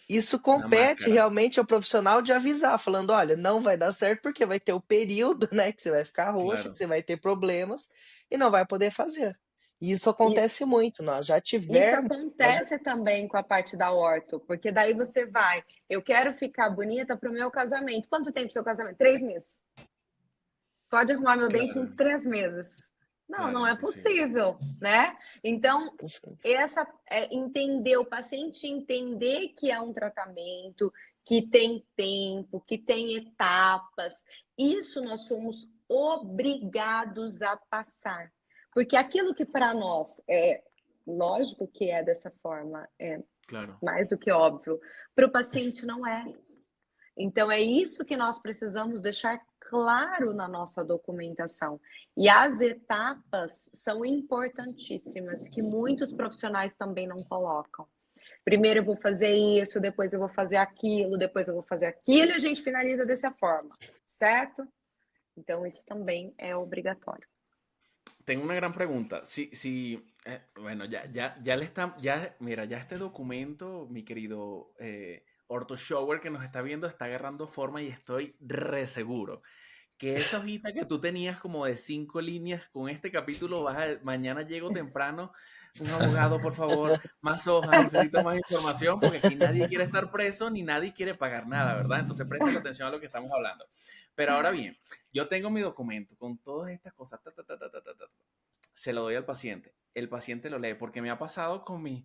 Isso Una compete máscara, realmente ao profissional de avisar, falando: "Olha, não vai dar certo, porque vai ter o período, né, que você vai ficar roxa, que claro. você vai ter problemas e não vai poder fazer". E isso E acontece muito, isso nós já acontece também com a parte da orto, porque daí você vai, eu quero ficar bonita para o meu casamento. Quanto tempo seu casamento? 3 meses. Pode arrumar meu dente em Claro, 3 meses. Não, claro, não é imposible. possível, né? Então, Perfeito. essa entender, o paciente entender que é um tratamento, que tem tempo, que tem etapas, isso nós somos obrigados a passar. Porque aquilo que para nós é lógico que é dessa forma, é Claro, mais do que óbvio, para o paciente não é. Então, é isso que nós precisamos deixar claro na nossa documentação. E as etapas são importantíssimas, que muitos profissionais também não colocam. Primeiro eu vou fazer isso, depois eu vou fazer aquilo, depois eu vou fazer aquilo, e a gente finaliza dessa forma, certo? Então, isso também é obrigatório. Tengo una gran pregunta. Bueno, mira, ya este documento, mi querido Orto Shower que nos está viendo, está agarrando forma y estoy re seguro que esa hojita que tú tenías como de 5 líneas con este capítulo, mañana llego temprano, un abogado, por favor, más hojas, necesito más información, porque aquí nadie quiere estar preso ni nadie quiere pagar nada, ¿verdad? Entonces préstale atención a lo que estamos hablando. Pero ahora bien, yo tengo mi documento con todas estas cosas, se lo doy al paciente, el paciente lo lee, porque me ha pasado con mis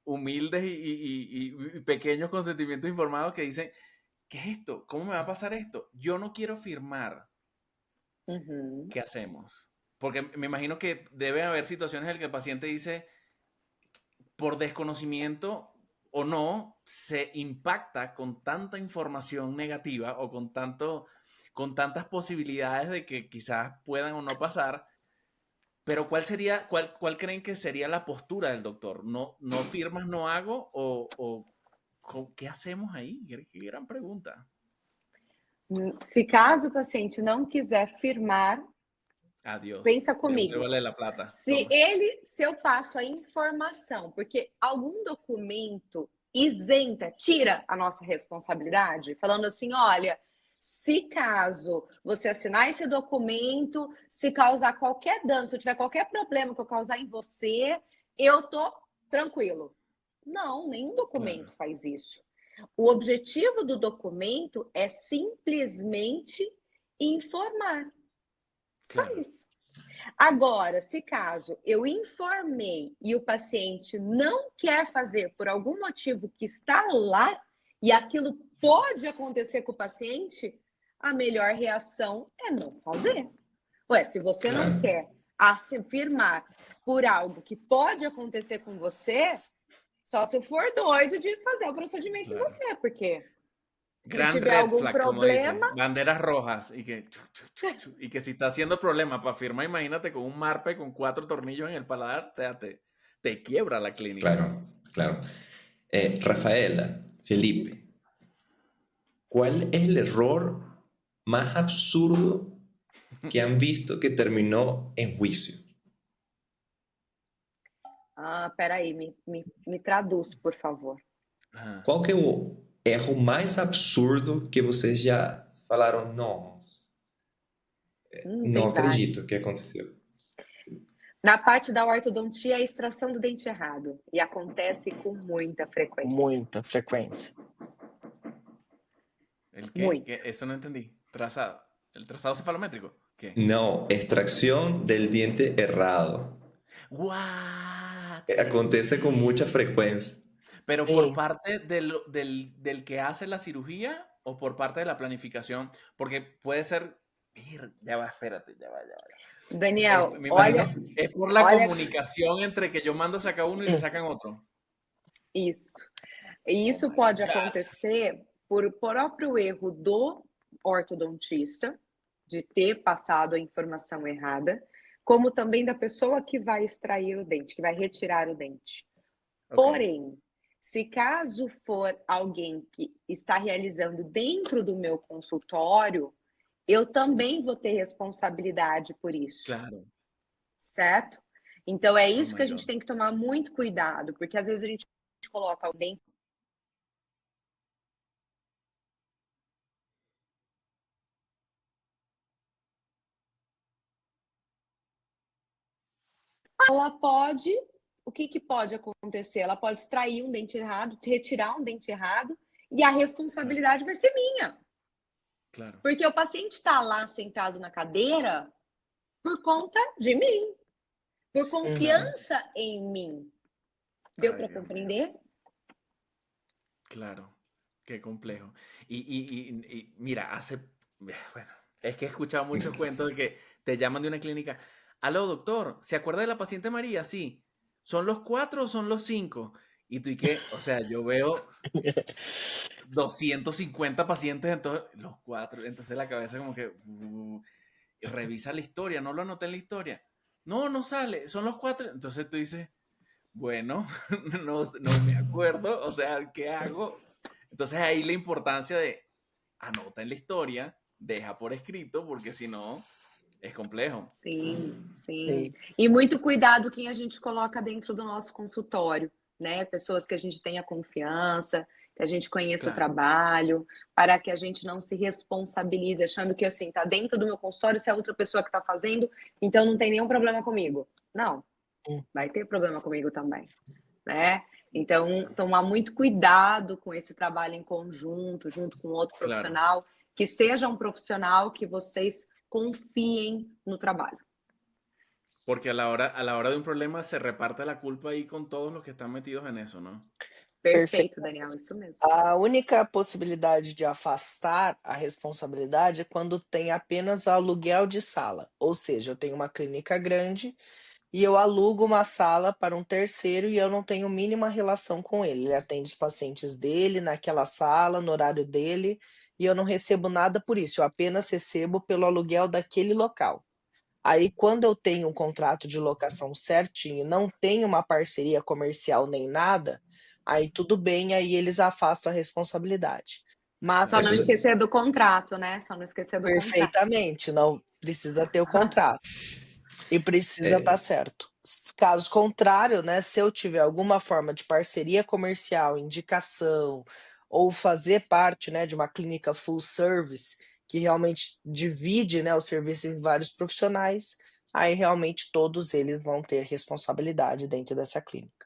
humildes y pequeños consentimientos informados que dicen, ¿qué es esto? ¿Cómo me va a pasar esto? Yo no quiero firmar. Uhum. ¿Qué hacemos? Porque me imagino que debe haber situaciones en las que el paciente dice, por desconocimiento o no, se impacta con tanta información negativa o con tantas posibilidades de que quizás puedan o no pasar. Pero ¿cuál creen que sería la postura del doctor? ¿No firmas, no hago? ¿Qué hacemos ahí? Qué gran pregunta. Se caso o paciente não quiser firmar, Adiós. pensa comigo. Devuélvele la plata. Se Toma. eu passo a informação, porque algum documento isenta, tira a nossa responsabilidade, falando assim, olha, se caso você assinar esse documento, se causar qualquer dano, se eu tiver qualquer problema que eu causar em você, eu tô tranquilo. Não, nenhum documento Claro. faz isso. O objetivo do documento é simplesmente informar. Só Claro. isso. Agora, se caso eu informei e o paciente não quer fazer por algum motivo que está lá e aquilo pode acontecer com o paciente, a melhor reação é não fazer. Ué, se você não Claro. quer afirmar por algo que pode acontecer com você, só se for doido de fazer o procedimento em Claro. você, porque se Gran tiver red algum flag, como dicen. problema, Banderas rojas. Y que si está haciendo problema para firmar, imagínate con un marpe con 4 tornillos en el paladar, te quiebra la clínica. Claro, claro. Rafaela, Felipe, ¿cuál es el error más absurdo que han visto que terminó en juicio? peraí, me traduz, por favor. Ajá. Qual que é o erro mais absurdo que vocês já falaram, não, não Tem vários. acredito que aconteceu? Na parte da ortodontia, a extração do dente errado. E acontece com muita frequência. Muita frequência. ¿El qué? Muito. Eso no entendí. Trazado. ¿El trazado cefalométrico? ¿Qué? Não, extracción del diente errado. What? Acontece con mucha frecuencia. Pero Sí. por parte del que hace la cirugía o por parte de la planificación, porque puede ser, ya va, espérate, ya va. Daniel, Me imagino, olha, es por la olha- comunicación entre que yo mando a sacar uno y le sacan otro. isso. E isso Oh my pode God. acontecer por próprio erro do ortodontista, de ter passado a informação errada, como também da pessoa que vai extrair o dente, que vai retirar o dente. Ok. Porém, se caso for alguém que está realizando dentro do meu consultório, eu também vou ter responsabilidade por isso, Claro. certo? Então é isso Oh que a my gente God. tem que tomar muito cuidado, porque às vezes a gente coloca o dente ela pode, o que pode acontecer? Ela pode extrair um dente errado, retirar um dente errado, e a responsabilidade vai ser minha. Claro. Porque o paciente está lá sentado na cadeira por conta de mim, por confiança em mim. Deu Ay, para Dios mío. compreender? Claro, qué complejo. Y mira, bueno, es que he escuchado muchos cuentos de que te llaman de una clínica. Aló, doctor, ¿se acuerda de la paciente María? Sí. ¿Son los 4 o son los 5? Y tú, ¿y qué? O sea, yo veo 250 pacientes, entonces los 4. Entonces la cabeza como que revisa la historia, no lo anoté en la historia. No sale, son los 4. Entonces tú dices, bueno, no me acuerdo, o sea, ¿qué hago? Entonces ahí la importancia de anota en la historia, deja por escrito, porque si no, es complejo. Sim, sim. Sim, E muito cuidado quem a gente coloca dentro do nosso consultório, né? Pessoas que a gente tenha confiança, que a gente conheça o Claro, trabalho, para que a gente não se responsabilize, achando que assim, tá dentro do meu consultório, se é outra pessoa que está fazendo, então não tem nenhum problema comigo. Não, hum, vai ter problema comigo também, né? Então, tomar muito cuidado com esse trabalho em conjunto, junto com outro claro. profissional, que seja um profissional que vocês confiem no trabalho. Porque a la hora de un problema se reparte la culpa ahí con todos los que están metidos en eso, ¿no? Perfeito, perfeito. Daniel, isso mesmo. A única possibilidade de afastar a responsabilidade é quando tem apenas aluguel de sala, ou seja, eu tenho uma clínica grande e eu alugo uma sala para um terceiro e eu não tenho mínima relação com ele. Ele atende os pacientes dele naquela sala, no horário dele, e eu não recebo nada por isso, eu apenas recebo pelo aluguel daquele local. Aí, quando eu tenho um contrato de locação certinho e não tenho uma parceria comercial nem nada, aí tudo bem, aí eles afastam a responsabilidade. Mas Só não Eso preciso es, esquecer do contrato, né? Só não esquecer do contrato. perfeitamente, não precisa ter o contrato. E precisa estar eh, certo. Caso contrário, né, se eu tiver alguma forma de parceria comercial, indicação, ou fazer parte, né, de uma clínica full service, que realmente divide, né, o serviço em vários profissionais, aí realmente todos eles vão ter responsabilidade dentro dessa clínica.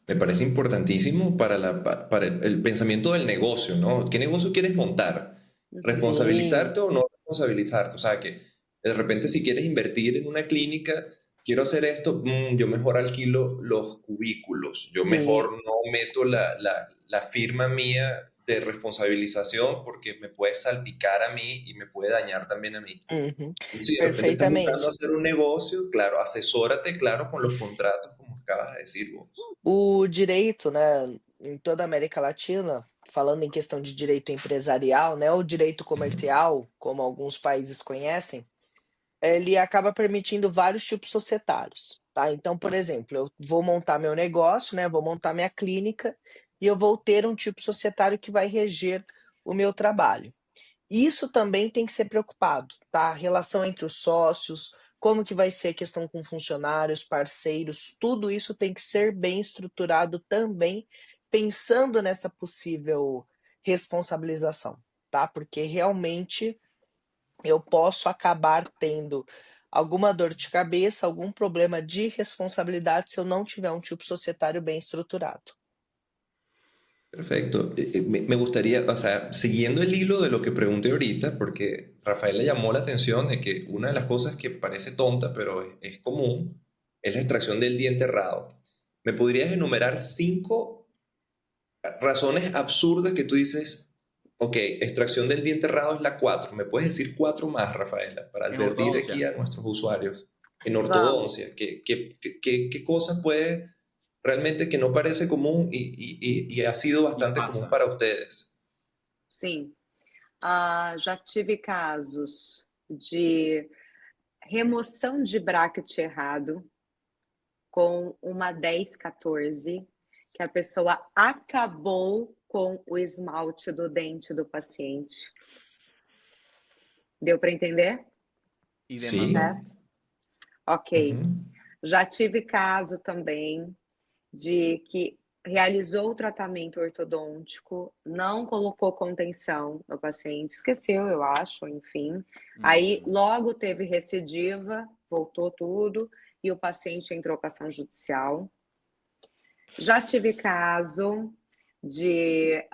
Me parece importantísimo para, para el pensamiento del negocio, ¿no? ¿Qué negocio quieres montar? Uhum. Sim, ¿Responsabilizarte o no responsabilizarte? O sea, que de repente si quieres invertir en una clínica, quiero hacer esto, yo mejor alquilo los cubículos, yo sim, mejor no meto la firma mía de responsabilización porque me puede salpicar a mí y me puede dañar también a mí. uhum, Si de repente estás buscando perfeitamente. hacer un negocio, claro, asesórate, claro, con los contratos, como acabas de decir vos. O direito, né, em toda a América Latina, falando em questão de direito empresarial, né, ou direito comercial, como alguns países conhecem, ele acaba permitindo vários tipos societários, tá. Então, por exemplo, eu vou montar meu negócio, né, vou montar minha clínica, e eu vou ter um tipo societário que vai reger o meu trabalho. Isso também tem que ser preocupado, tá? A relação entre os sócios, como que vai ser a questão com funcionários, parceiros, tudo isso tem que ser bem estruturado também, pensando nessa possível responsabilização, tá? Porque realmente eu posso acabar tendo alguma dor de cabeça, algum problema de responsabilidade se eu não tiver um tipo societário bem estruturado. Perfecto. Me gustaría, o sea, siguiendo el hilo de lo que pregunté ahorita, porque Rafael le llamó la atención de que una de las cosas que parece tonta, pero es común, es la extracción del diente errado. ¿Me podrías enumerar 5 razones absurdas que tú dices, ok, extracción del diente errado es la 4? ¿Me puedes decir 4 más, Rafaela, para En advertir aquí ortodoncia. a nuestros usuarios? En ortodoncia, Vamos. ¿qué cosas puede realmente que no parece común y ha sido Y bastante común pasa. para ustedes? Sim. Já tive casos de remoção de bracket errado com uma 1014, que a pessoa acabou com o esmalte do dente do paciente. Deu para entender? Y Sí. demandó. Certo? Ok. Ujú. Já tive caso também de que realizou o tratamento ortodôntico, não colocou contenção no paciente, esqueceu, eu acho, enfim. Aí No. logo teve recidiva, voltou tudo e o paciente entrou com ação judicial. Já tive caso de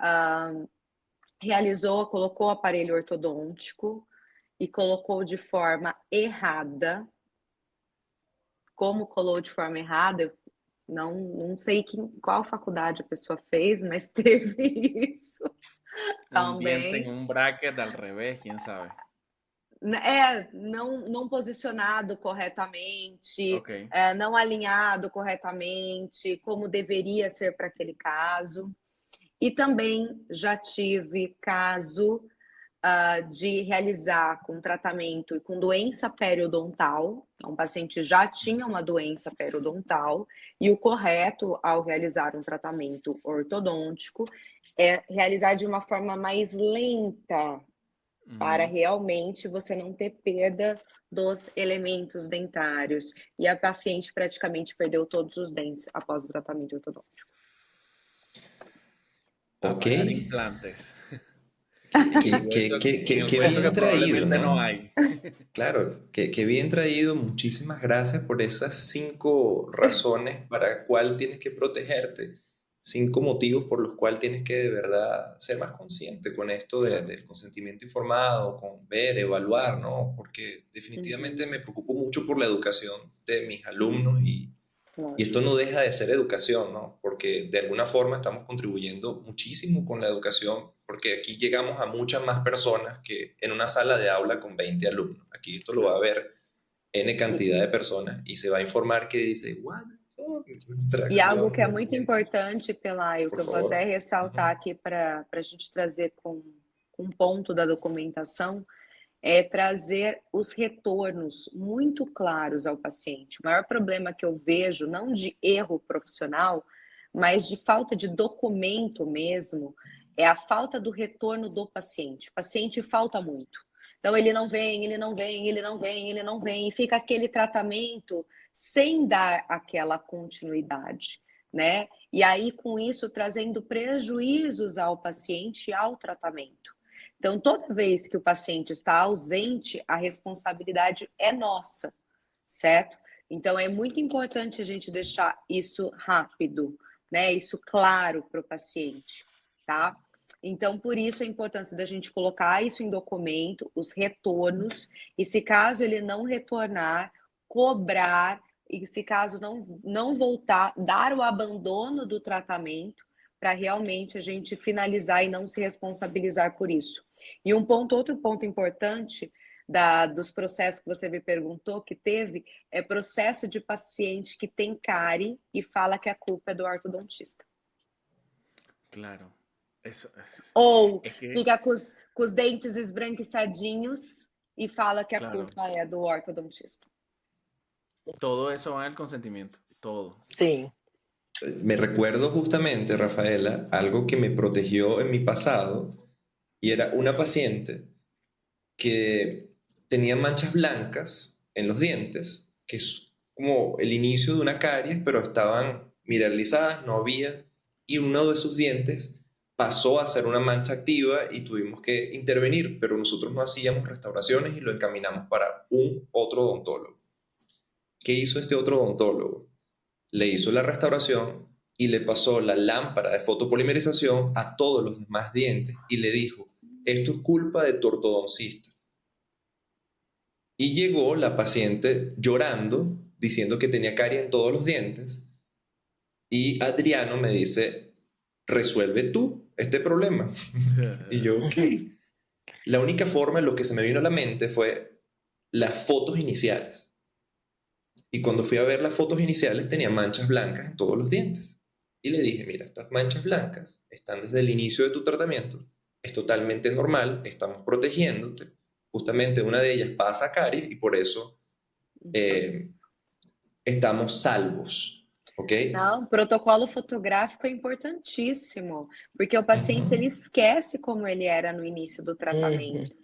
realizou, colocou o aparelho ortodôntico e colocou de forma errada. Como colou de forma errada, eu não sei qual faculdade a pessoa fez, mas teve isso Un diente en também. un bracket al revés, quién sabe. Não posicionado corretamente, Ok. não alinhado corretamente, como deveria ser para aquele caso. E também já tive caso de realizar com tratamento e com doença periodontal. Então, o paciente já tinha uma doença periodontal e o correto ao realizar um tratamento ortodôntico é realizar de uma forma mais lenta, para Ujú. realmente você não ter perda dos elementos dentários. E a paciente praticamente perdeu todos os dentes após o tratamento ortodôntico. A Ok, pagar implantes. En el qué hueso que bien traído, probablemente no ¿no? hay. Claro, qué bien traído. Muchísimas gracias por esas 5 razones para cuál tienes que protegerte. 5 motivos por los cuales tienes que de verdad ser más consciente con esto Claro. del consentimiento informado, con ver, evaluar, ¿no? Porque definitivamente Uhum, me preocupo mucho por la educación de mis alumnos y esto lógico. no deja de ser educación, ¿no? Porque de alguna forma estamos contribuyendo muchísimo con la educación, porque aquí llegamos a muchas más personas que en una sala de aula con 20 alumnos. Aquí esto lo va a Claro. ver N E, cantidad de personas y se va a informar que dice, what? Oh, e algo interacción que é de muito dientes, importante, Pelayo, que por eu vou até favor. ressaltar Ujú. aqui para a gente trazer com um ponto da documentação, é trazer os retornos muito claros ao paciente. O maior problema que eu vejo, não de erro profissional, mas de falta de documento mesmo, é a falta do retorno do paciente. O paciente falta muito. Então, ele não vem, ele não vem, ele não vem, ele não vem, e fica aquele tratamento sem dar aquela continuidade, né? E aí, com isso, trazendo prejuízos ao paciente e ao tratamento. Então, toda vez que o paciente está ausente, a responsabilidade é nossa, certo? Então, é muito importante a gente deixar isso rápido, né? Isso claro para o paciente, tá? Então, por isso a importância da gente colocar isso em documento, os retornos, e se caso ele não retornar, cobrar, e se caso não voltar, dar o abandono do tratamento para realmente a gente finalizar e não se responsabilizar por isso. E outro ponto importante dos processos que você me perguntou que teve, é processo de paciente que tem cárie e fala que a culpa é do ortodontista. Claro. Eso Ou es que, fica com os dentes esbranquiçadinhos e fala que a claro, culpa é do ortodontista. todo eso va en el consentimiento, todo. Sim. Me recuerdo justamente, Rafaela, algo que me protegió en mi pasado y era una paciente que tenía manchas blancas en los dientes, que es como el inicio de una caries, pero estaban mineralizadas, no había, y uno de sus dientes pasó a ser una mancha activa y tuvimos que intervenir, pero nosotros no hacíamos restauraciones y lo encaminamos para un otro odontólogo. ¿Qué hizo este otro odontólogo? Le hizo la restauración y le pasó la lámpara de fotopolimerización a todos los demás dientes y le dijo, esto es culpa de tu ortodoncista. Y llegó la paciente llorando, diciendo que tenía carie en todos los dientes. Y Adriano me dice, resuelve tú este problema. Y yo, ok. La única forma en lo que se me vino a la mente fue las fotos iniciales. Y cuando fui a ver las fotos iniciales tenía manchas blancas en todos los dientes. Y le dije, mira, estas manchas blancas están desde el inicio de tu tratamiento. Es totalmente normal, estamos protegiéndote. Justamente una de ellas pasa caries y por eso eh, estamos salvos, ¿ok? Não, o protocolo fotográfico é importantíssimo, porque o paciente ele Ujú. esquece como ele era no início do Uhum. tratamento.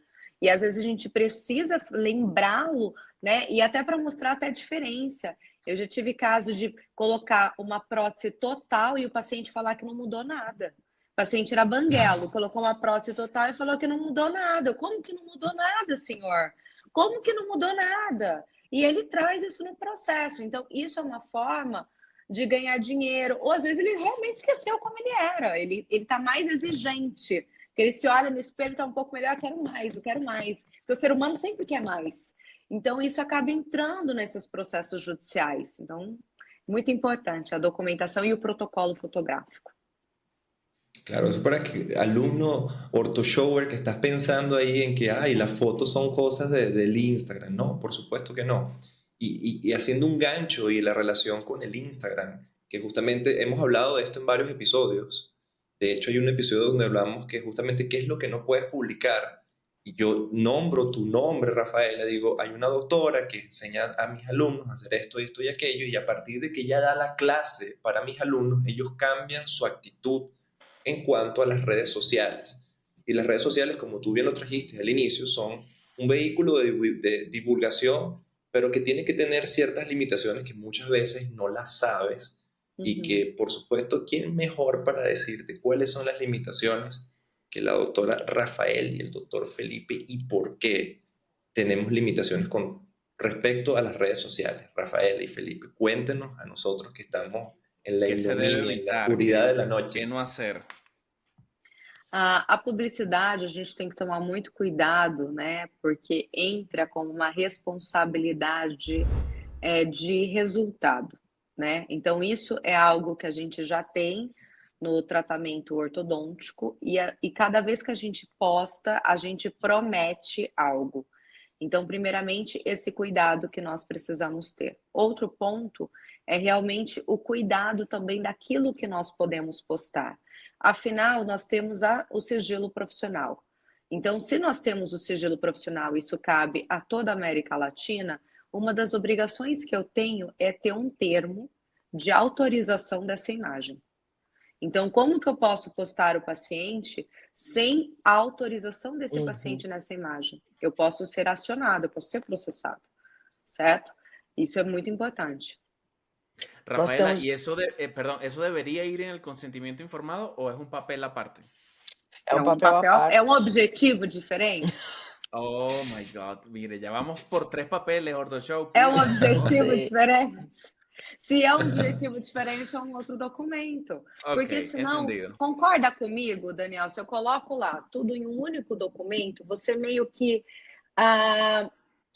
E às vezes a gente precisa lembrá-lo, né? E até para mostrar até a diferença. Eu já tive casos de colocar uma prótese total e o paciente falar que não mudou nada. O paciente era banguelo, colocou uma prótese total e falou que não mudou nada. Como que não mudou nada, senhor? Como que não mudou nada? E ele traz isso no processo. Então, isso é uma forma de ganhar dinheiro, ou às vezes ele realmente esqueceu como ele era, ele está mais exigente, porque ele se olha no espelho, está um pouco melhor, eu quero mais, porque o ser humano sempre quer mais. Então, isso acaba entrando nesses processos judiciais. Então, muito importante a documentação e o protocolo fotográfico. Claro, eso para que alumno ortoshower que estás pensando ahí en que, ay, las fotos son cosas del Instagram. No, por supuesto que no. Y haciendo un gancho y la relación con el Instagram, que justamente hemos hablado de esto en varios episodios. De hecho, hay un episodio donde hablamos que justamente qué es lo que no puedes publicar y yo nombro tu nombre, Rafael, le digo, hay una doctora que enseña a mis alumnos a hacer esto, esto y aquello, y a partir de que ella da la clase para mis alumnos, ellos cambian su actitud en cuanto a las redes sociales. Y las redes sociales, como tú bien lo trajiste al inicio, son un vehículo de divulgación, pero que tiene que tener ciertas limitaciones que muchas veces no las sabes y Uhum. que, por supuesto, ¿quién mejor para decirte cuáles son las limitaciones que la doctora Rafael y el doctor Felipe y por qué tenemos limitaciones con respecto a las redes sociales? Rafael y Felipe, cuéntenos a nosotros que estamos en la ¿Qué se debe ignominia, en la evitar? oscuridad de la ¿Qué noche. no hacer? A publicidade, a gente tem que tomar muito cuidado, né? Porque entra como uma responsabilidade de resultado, né? Então, isso é algo que a gente já tem no tratamento ortodôntico e cada vez que a gente posta, a gente promete algo. Então, primeiramente, esse cuidado que nós precisamos ter. Outro ponto é realmente o cuidado também daquilo que nós podemos postar. Afinal, nós temos o sigilo profissional. Então, se nós temos o sigilo profissional, isso cabe a toda a América Latina, uma das obrigações que eu tenho é ter um termo de autorização dessa imagem. Então, como que eu posso postar o paciente sem a autorização desse Uhum. paciente nessa imagem? Eu posso ser acionado, eu posso ser processado, certo? Isso é muito importante. Nós Rafaela, ¿y temos eso perdón, eso debería ir en el consentimiento informado o es un papel aparte? é um papel à É parte. um objetivo diferente? Oh my God, mire, ya vamos por 3 papeles, Ordo Show, É um please. objetivo Sim. diferente? Se é um objetivo diferente, é um outro documento. Ok, Porque senão, entendido. concorda comigo, Daniel, se eu coloco lá tudo em um único documento, você meio que ah,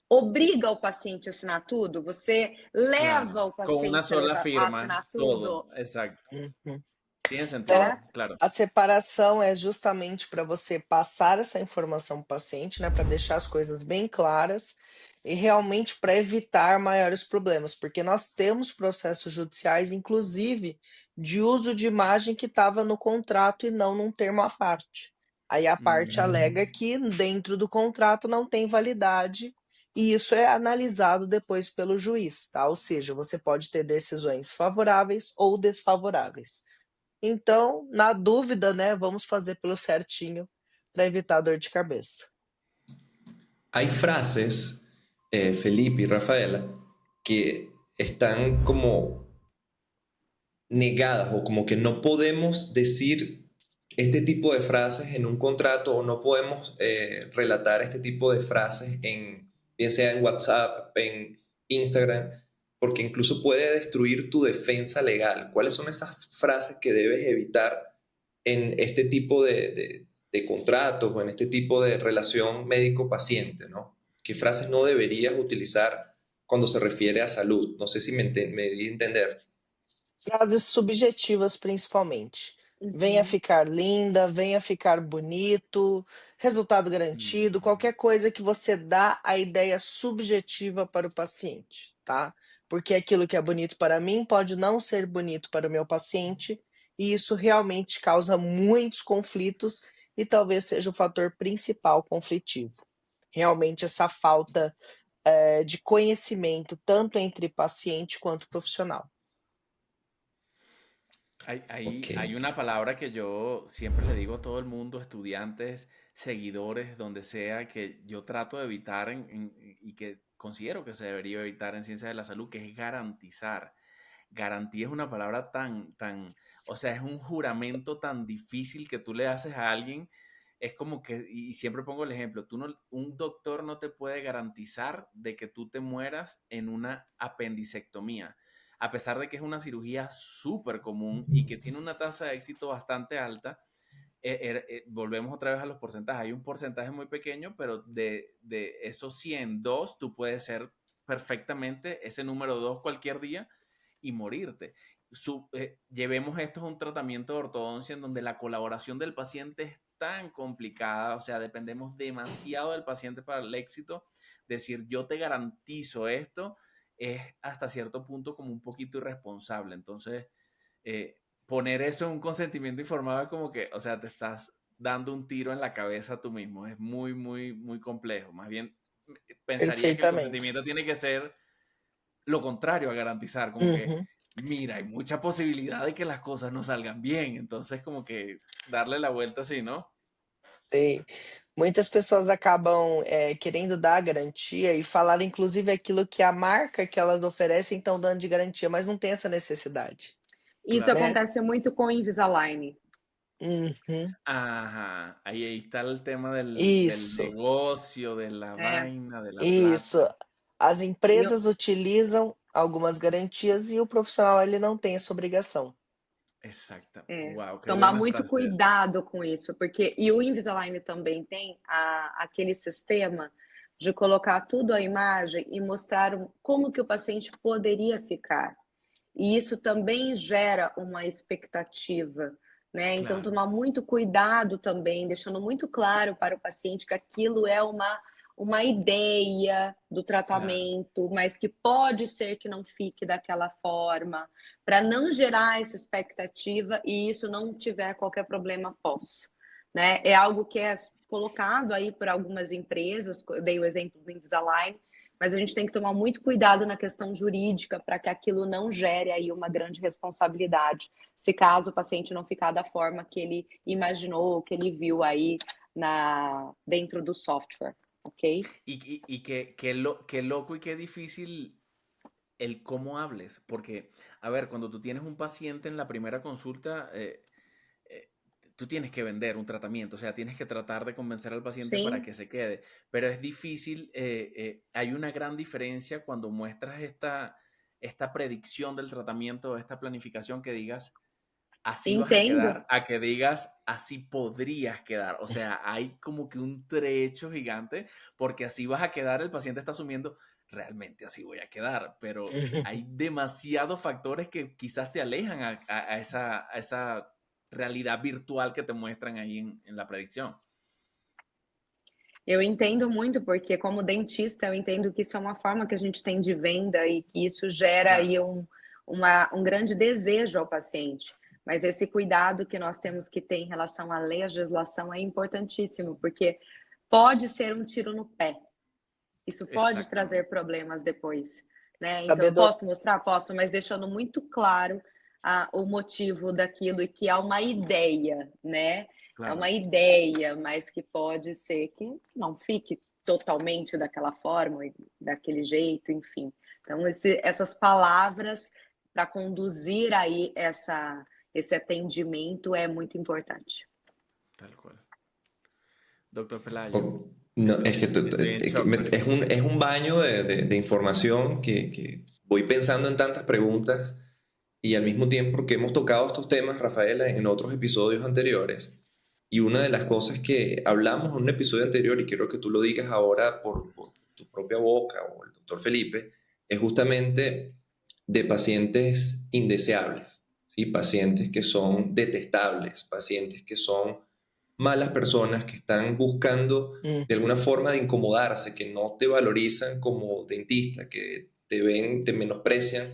obriga o paciente a assinar tudo, você Claro, leva o con una paciente sola a firma, assinar tudo, todo, exacto. Uhum. Tiene sentido, certo? claro. A separação é justamente para você passar essa informação para o paciente, né, para deixar as coisas bem claras e realmente para evitar maiores problemas, porque nós temos processos judiciais, inclusive de uso de imagem que estava no contrato e não num termo à parte. Aí a parte alega Mm. que dentro do contrato não tem validade e isso é analisado depois pelo juiz, tá? Ou seja, você pode ter decisões favoráveis ou desfavoráveis. Então, na dúvida, né, vamos fazer pelo certinho para evitar dor de cabeça. Hay frases, Felipe y Rafaela, que están como negadas o como que no podemos decir este tipo de frases en un contrato o no podemos relatar este tipo de frases en, bien sea en WhatsApp, en Instagram, porque incluso puede destruir tu defensa legal. ¿Cuáles son esas frases que debes evitar en este tipo de contratos o en este tipo de relación médico-paciente, ¿no? ¿Qué frases no deberías utilizar cuando se refiere a salud? No sé si me di a entender. Frases subjetivas, principalmente. Venha Uhum. ficar linda, venha ficar bonito, resultado garantido, Mm, qualquer coisa que você dá a ideia subjetiva para o paciente, tá? Porque aquilo que é bonito para mim pode não ser bonito para o meu paciente, e isso realmente causa muitos conflitos e talvez seja o fator principal conflitivo. Realmente essa falta, de conhecimento tanto entre paciente quanto profissional. Hay, Ok. hay una palabra que yo siempre le digo a todo el mundo, estudiantes, seguidores, donde sea, que yo trato de evitar y que considero que se debería evitar en ciencia de la salud, que es garantizar. Garantía es una palabra o sea, es un juramento tan difícil que tú le haces a alguien. Es como que, y siempre pongo el ejemplo, un doctor no te puede garantizar de que tú te mueras en una apendicectomía, a pesar de que es una cirugía súper común y que tiene una tasa de éxito bastante alta. Volvemos otra vez a los porcentajes. Hay un porcentaje muy pequeño, pero de esos 100, 2, tú puedes ser perfectamente ese número 2 cualquier día y morirte. Llevemos esto a un tratamiento de ortodoncia en donde la colaboración del paciente es tan complicada, o sea, dependemos demasiado del paciente para el éxito. Decir, yo te garantizo esto, es hasta cierto punto como un poquito irresponsable. Entonces, poner eso en un consentimiento informado es como que, o sea, te estás dando un tiro en la cabeza tú mismo. Es muy, muy, muy complejo. Más bien, pensaría que el Perfeitamente. consentimiento tiene que ser lo contrario a garantizar, como que, Uhum. mira, hay mucha posibilidad de que las cosas no salgan bien, entonces como que darle la vuelta así, ¿no? Sei. Muitas pessoas acabam, querendo dar a garantia e falar inclusive aquilo que a marca que elas oferecem estão dando de garantia, mas não tem essa necessidade, Isso Claro. né. acontece muito com o Invisalign. Uhum. Ajá, ahí está el tema del Isso, negocio, de la É, vaina, de la isso. plata. As e eu, empresas utilizam algumas garantias e o profissional ele não tem essa obrigação. Exacto. É, Wow, qué tomar buena muito frase esa. cuidado com isso, porque e o Invisalign também tem aquele sistema de colocar tudo à imagem e mostrar como que o paciente poderia ficar. E isso também gera uma expectativa, né? Então, Claro, tomar muito cuidado também, deixando muito claro para o paciente que aquilo é uma ideia do claro. tratamento, mas que pode ser que não fique daquela forma, para não gerar essa expectativa e isso não tiver qualquer problema pós, né? É algo que é colocado aí por algumas empresas, eu dei o exemplo do Invisalign, mas a gente tem que tomar muito cuidado na questão jurídica para que aquilo não gere aí uma grande responsabilidade, se caso o paciente não ficar da forma que ele imaginou, que ele viu aí dentro do software, ok? Y qué loco y qué difícil el cómo hables, porque, a ver, cuando tú tienes un paciente en la primera consulta, eh, tú tienes que vender un tratamiento, o sea, tienes que tratar de convencer al paciente para Sim, que se quede, pero es difícil, hay una gran diferencia cuando muestras esta predicción del tratamiento, esta planificación que digas, así vas a entendo. quedar, a que digas, así podrías quedar. O sea, hay como que un trecho gigante, porque así vas a quedar, el paciente está asumiendo, realmente así voy a quedar, pero hay demasiados factores que quizás te alejan a esa realidad virtual que te muestran ahí en la predicción. Eu entendo muito, porque como dentista, eu entendo que isso é uma forma que a gente tem de venda e que isso gera Claro, aí um grande desejo ao paciente. Mas esse cuidado que nós temos que ter em relação à legislação é importantíssimo, porque pode ser um tiro no pé. Isso pode trazer exactamente. problemas depois, né? Então, eu Sabedor posso mostrar? Posso, mas deixando muito claro o motivo daquilo e que é uma ideia, né? É uma Claro. ideia, mas que pode ser que não fique totalmente daquela forma, daquele jeito, enfim. Então, essas palavras para conduzir aí esse atendimento é muito importante. Tal cual. Doctor Pelayo, No, es que estoy en shock ahorita. es un baño de información que voy pensando en tantas preguntas y al mismo tiempo que hemos tocado estos temas, Rafaela, en otros episodios anteriores. Y una de las cosas que hablamos en un episodio anterior, y quiero que tú lo digas ahora por tu propia boca o el doctor Felipe, es justamente de pacientes indeseables, ¿sí? Pacientes que son detestables, pacientes que son malas personas que están buscando de alguna uhum. forma de incomodarse, que no te valorizan como dentista, que te ven, te menosprecian.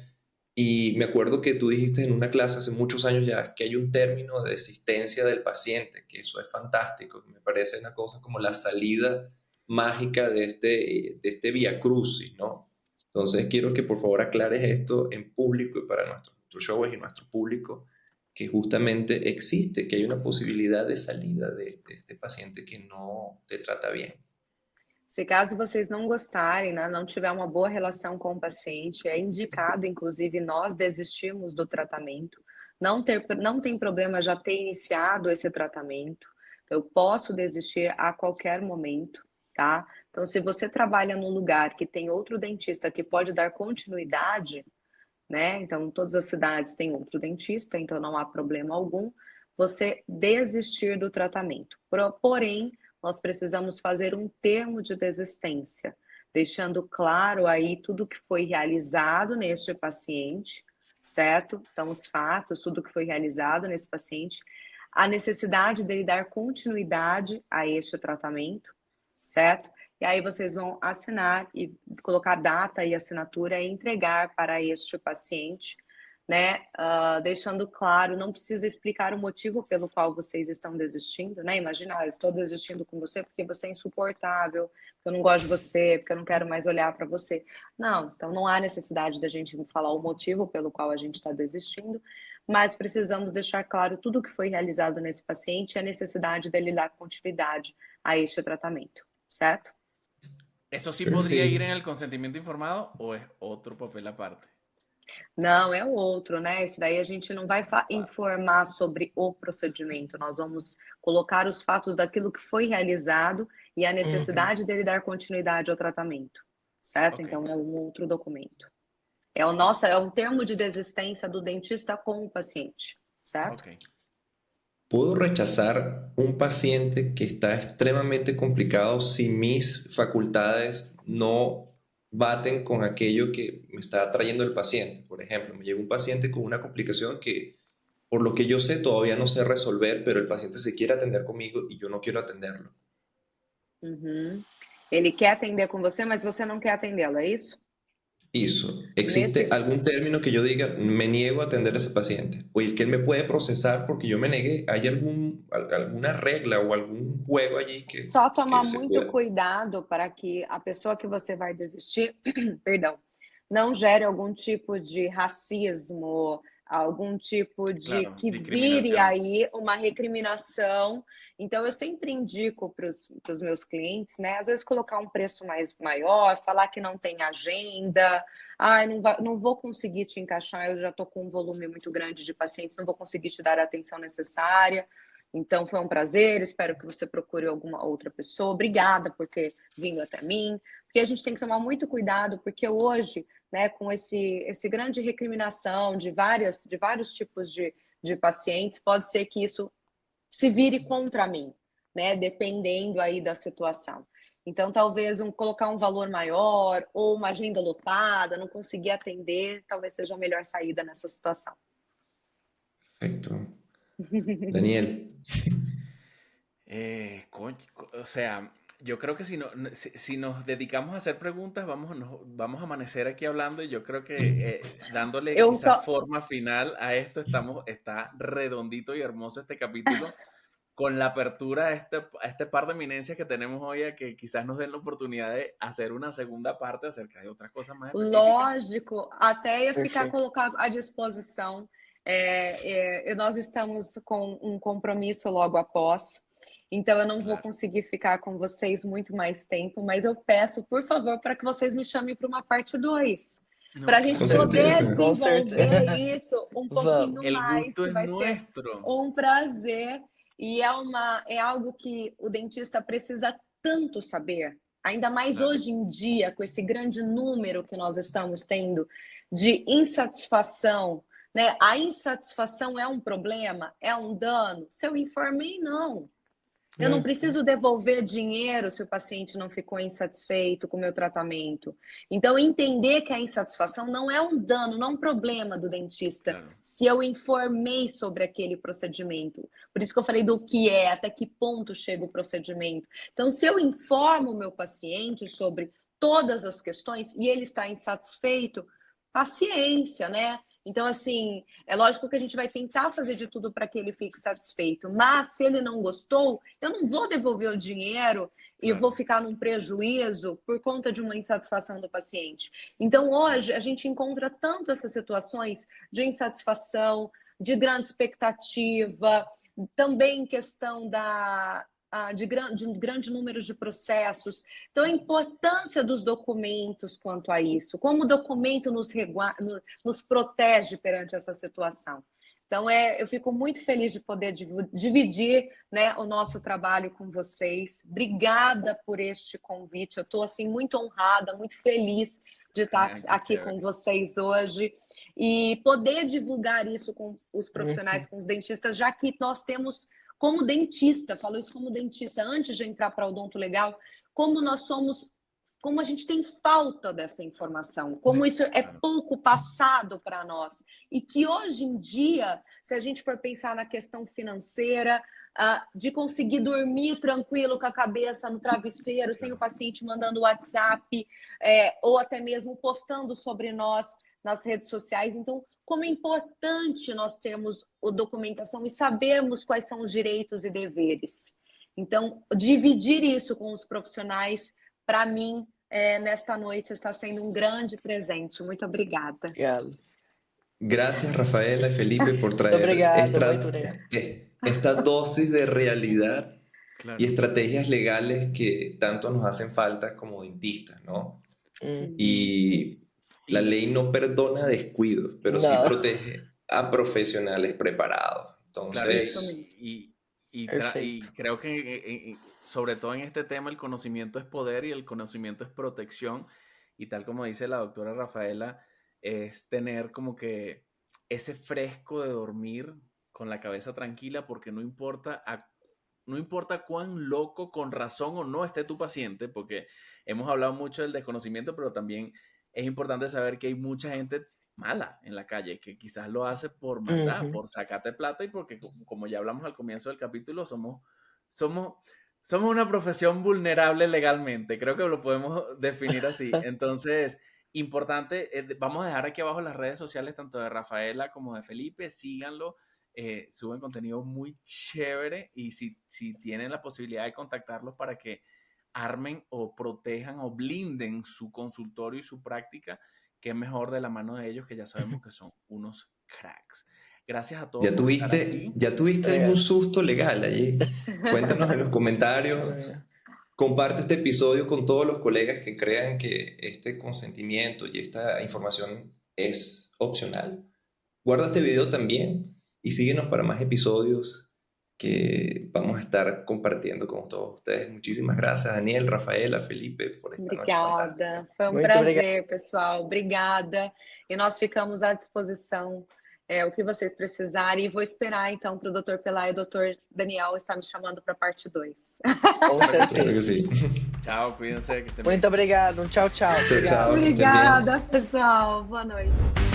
Y me acuerdo que tú dijiste en una clase hace muchos años ya que hay un término de existencia del paciente, que eso es fantástico, que me parece una cosa como la salida mágica de este vía crucis, ¿no? Entonces quiero que por favor aclares esto en público y para nuestros shows y nuestro público, que justamente existe, que hay una posibilidad de salida de este paciente que no te trata bien. Se caso vocês não gostarem, né, não tiver uma boa relação com o paciente, é indicado, inclusive, nós desistirmos do tratamento. Não tem problema já ter iniciado esse tratamento. Eu posso desistir a qualquer momento, tá? Então, se você trabalha num lugar que tem outro dentista que pode dar continuidade, né? Então, todas as cidades têm outro dentista, então não há problema algum você desistir do tratamento. Porém, nós precisamos fazer um termo de desistência, deixando claro aí tudo que foi realizado neste paciente, certo? Então, os fatos, tudo que foi realizado nesse paciente, a necessidade dele dar continuidade a este tratamento, certo? E aí vocês vão assinar e colocar data e assinatura e entregar para este paciente, né? Deixando claro, não precisa explicar o motivo pelo qual vocês estão desistindo, né? Imagina, eu estou desistindo com você porque você é insuportável, porque eu não gosto de você, porque eu não quero mais olhar para você. Não, então não há necessidade da gente falar o motivo pelo qual a gente está desistindo, mas precisamos deixar claro tudo o que foi realizado nesse paciente e a necessidade dele dar continuidade a este tratamento, certo? ¿Eso sí podría ir Perfecto. en el consentimiento informado o es otro papel aparte? Não, é o outro, né? Esse daí a gente não vai informar sobre o procedimento, nós vamos colocar os fatos daquilo que foi realizado e a Uhum. necessidade dele dar continuidade ao tratamento, certo? Ok, Então é um outro documento. É listo. é um termo de desistência do dentista com o paciente, certo? Ok. ¿Puedo rechazar un paciente que está extremadamente complicado si mis facultades no baten con aquello que me está trayendo el paciente? Por ejemplo, me llega un paciente con una complicación que, por lo que yo sé, todavía no sé resolver, pero el paciente se quiere atender conmigo y yo no quiero atenderlo. Uhum. Ele quer atender com você, mas você não quer atendê-lo, é isso? Eso. ¿Existe Nesse algún término que yo diga, me niego a atender a ese paciente? O el que él me puede procesar porque yo me negué. ¿Hay alguna regla o algún juego allí Só que tomar se muito pueda? cuidado para que a pessoa que você vai desistir, perdão, não gere algum tipo de racismo, algum tipo de Claro, que vire discriminación. aí uma recriminação. Então, eu sempre indico para os meus clientes, né? Às vezes colocar um preço mais maior, falar que não tem agenda, ai, não vou conseguir te encaixar, eu já estou com um volume muito grande de pacientes, não vou conseguir te dar a atenção necessária. Então, foi um prazer, espero que você procure alguma outra pessoa. Obrigada por ter vindo até mim, porque a gente tem que tomar muito cuidado, porque hoje, né, com esse grande recriminação de vários tipos de pacientes, pode ser que isso se vire contra mim, né, dependendo aí da situação. Então, talvez colocar um valor maior ou uma agenda lotada, não conseguir atender, talvez seja a melhor saída nessa situação. Perfecto. Daniel, O sea, yo creo que si nos dedicamos a hacer preguntas, vamos a amanecer aquí hablando y yo creo que dándole Eu quizás só forma final a esto, está redondito y hermoso este capítulo con la apertura a este par de eminencias que tenemos hoy, a que quizás nos den la oportunidad de hacer una segunda parte acerca de otras cosas más específicas. Lógico, até ia ficar Perfeito. colocado à disposição. Nós estamos com um compromisso logo após, então eu não vou Claro. conseguir ficar com vocês muito mais tempo, mas eu peço, por favor, para que vocês me chamem para uma parte 2, para No, a gente con claro que poder sí. certeza. Com desenvolver certeza. isso um pouquinho Vamos. El mais, gusto que es vai ser nuestro. um prazer e é algo que o dentista precisa tanto saber. Ainda mais Claro. hoje em dia, com esse grande número que nós estamos tendo de insatisfação, né? A insatisfação é um problema? É um dano? Se eu informei, não. Eu não preciso devolver dinheiro se o paciente não ficou insatisfeito com o meu tratamento. Então, entender que a insatisfação não é um dano, não é um problema do dentista, Claro. se eu informei sobre aquele procedimento. Por isso que eu falei do que é, até que ponto chega o procedimento. Então, se eu informo o meu paciente sobre todas as questões e ele está insatisfeito, paciência, né? Então, assim, é lógico que a gente vai tentar fazer de tudo para que ele fique satisfeito, mas se ele não gostou, eu não vou devolver o dinheiro e Claro. vou ficar num prejuízo por conta de uma insatisfação do paciente. Então, hoje, a gente encontra tanto essas situações de insatisfação, de grande expectativa, também questão de grande número de processos. Então, a importância dos documentos quanto a isso, como o documento nos protege perante essa situação. Então, eu fico muito feliz de poder dividir, né, o nosso trabalho com vocês. Obrigada por este convite. Eu estou assim, muito honrada, muito feliz de estar Qué aqui com chévere. vocês hoje e poder divulgar isso com os profissionais, Uhum. com os dentistas, já que nós temos como dentista, falo isso como dentista, antes de entrar para o odonto legal, como a gente tem falta dessa informação, como isso é Claro. pouco passado para nós. E que hoje em dia, se a gente for pensar na questão financeira, de conseguir dormir tranquilo com a cabeça no travesseiro, sem o paciente mandando WhatsApp, ou até mesmo postando sobre nós, nas redes sociais. Então, como é importante nós termos a documentação e sabermos quais são os direitos e deveres. Então, dividir isso com os profissionais, para mim, nesta noite está sendo um grande presente. Muito obrigada. Obrigado. Gracias, Rafaela y Felipe, por Muito traer obrigado, muito obrigado. esta dosis de realidad Claro. y estrategias legales que tanto nos hacen falta como dentistas, ¿no? Hum. Y la ley no perdona descuidos, pero sí No. protege a profesionales preparados. Claro, Eso Entonces, mismo. y Perfecto. creo que sobre todo en este tema el conocimiento es poder y el conocimiento es protección. Y tal como dice la doctora Rafaela, es tener como que ese fresco de dormir con la cabeza tranquila, porque no importa cuán loco, con razón o no esté tu paciente, porque hemos hablado mucho del desconocimiento, pero también es importante saber que hay mucha gente mala en la calle, que quizás lo hace por maldad, Uhum. por sacarte plata y porque, como ya hablamos al comienzo del capítulo, somos, somos una profesión vulnerable legalmente. Creo que lo podemos definir así. Entonces, importante, vamos a dejar aquí abajo las redes sociales, tanto de Rafaela como de Felipe, síganlo. Suben contenido muy chévere y si tienen la posibilidad de contactarlos para que armen o protejan o blinden su consultorio y su práctica, que mejor de la mano de ellos, que ya sabemos que son unos cracks. Gracias a todos por estar aquí. ¿ya tuviste algún susto legal allí? Cuéntanos en los comentarios. Comparte este episodio con todos los colegas que crean que este consentimiento y esta información es opcional. Guarda este video también y síguenos para más episodios que vamos a estar compartiendo con todos ustedes. Muchísimas gracias, Daniel, Rafaela, Felipe, por esta noite fantástica. Obrigada. Foi um Muito prazer, obrigado. pessoal. Obrigada. E nós ficamos à disposição, o que vocês precisarem. E vou esperar, então, para o Dr. Pelay e o Dr. Daniel estar me chamando para a parte 2. Com Claro certeza. que sí. Chao, cuídense. Que estén bien. Muito obrigado. Tchau, tchau. Tchau, Obrigado. tchau. que estén bien. Obrigada, pessoal. Boa noite.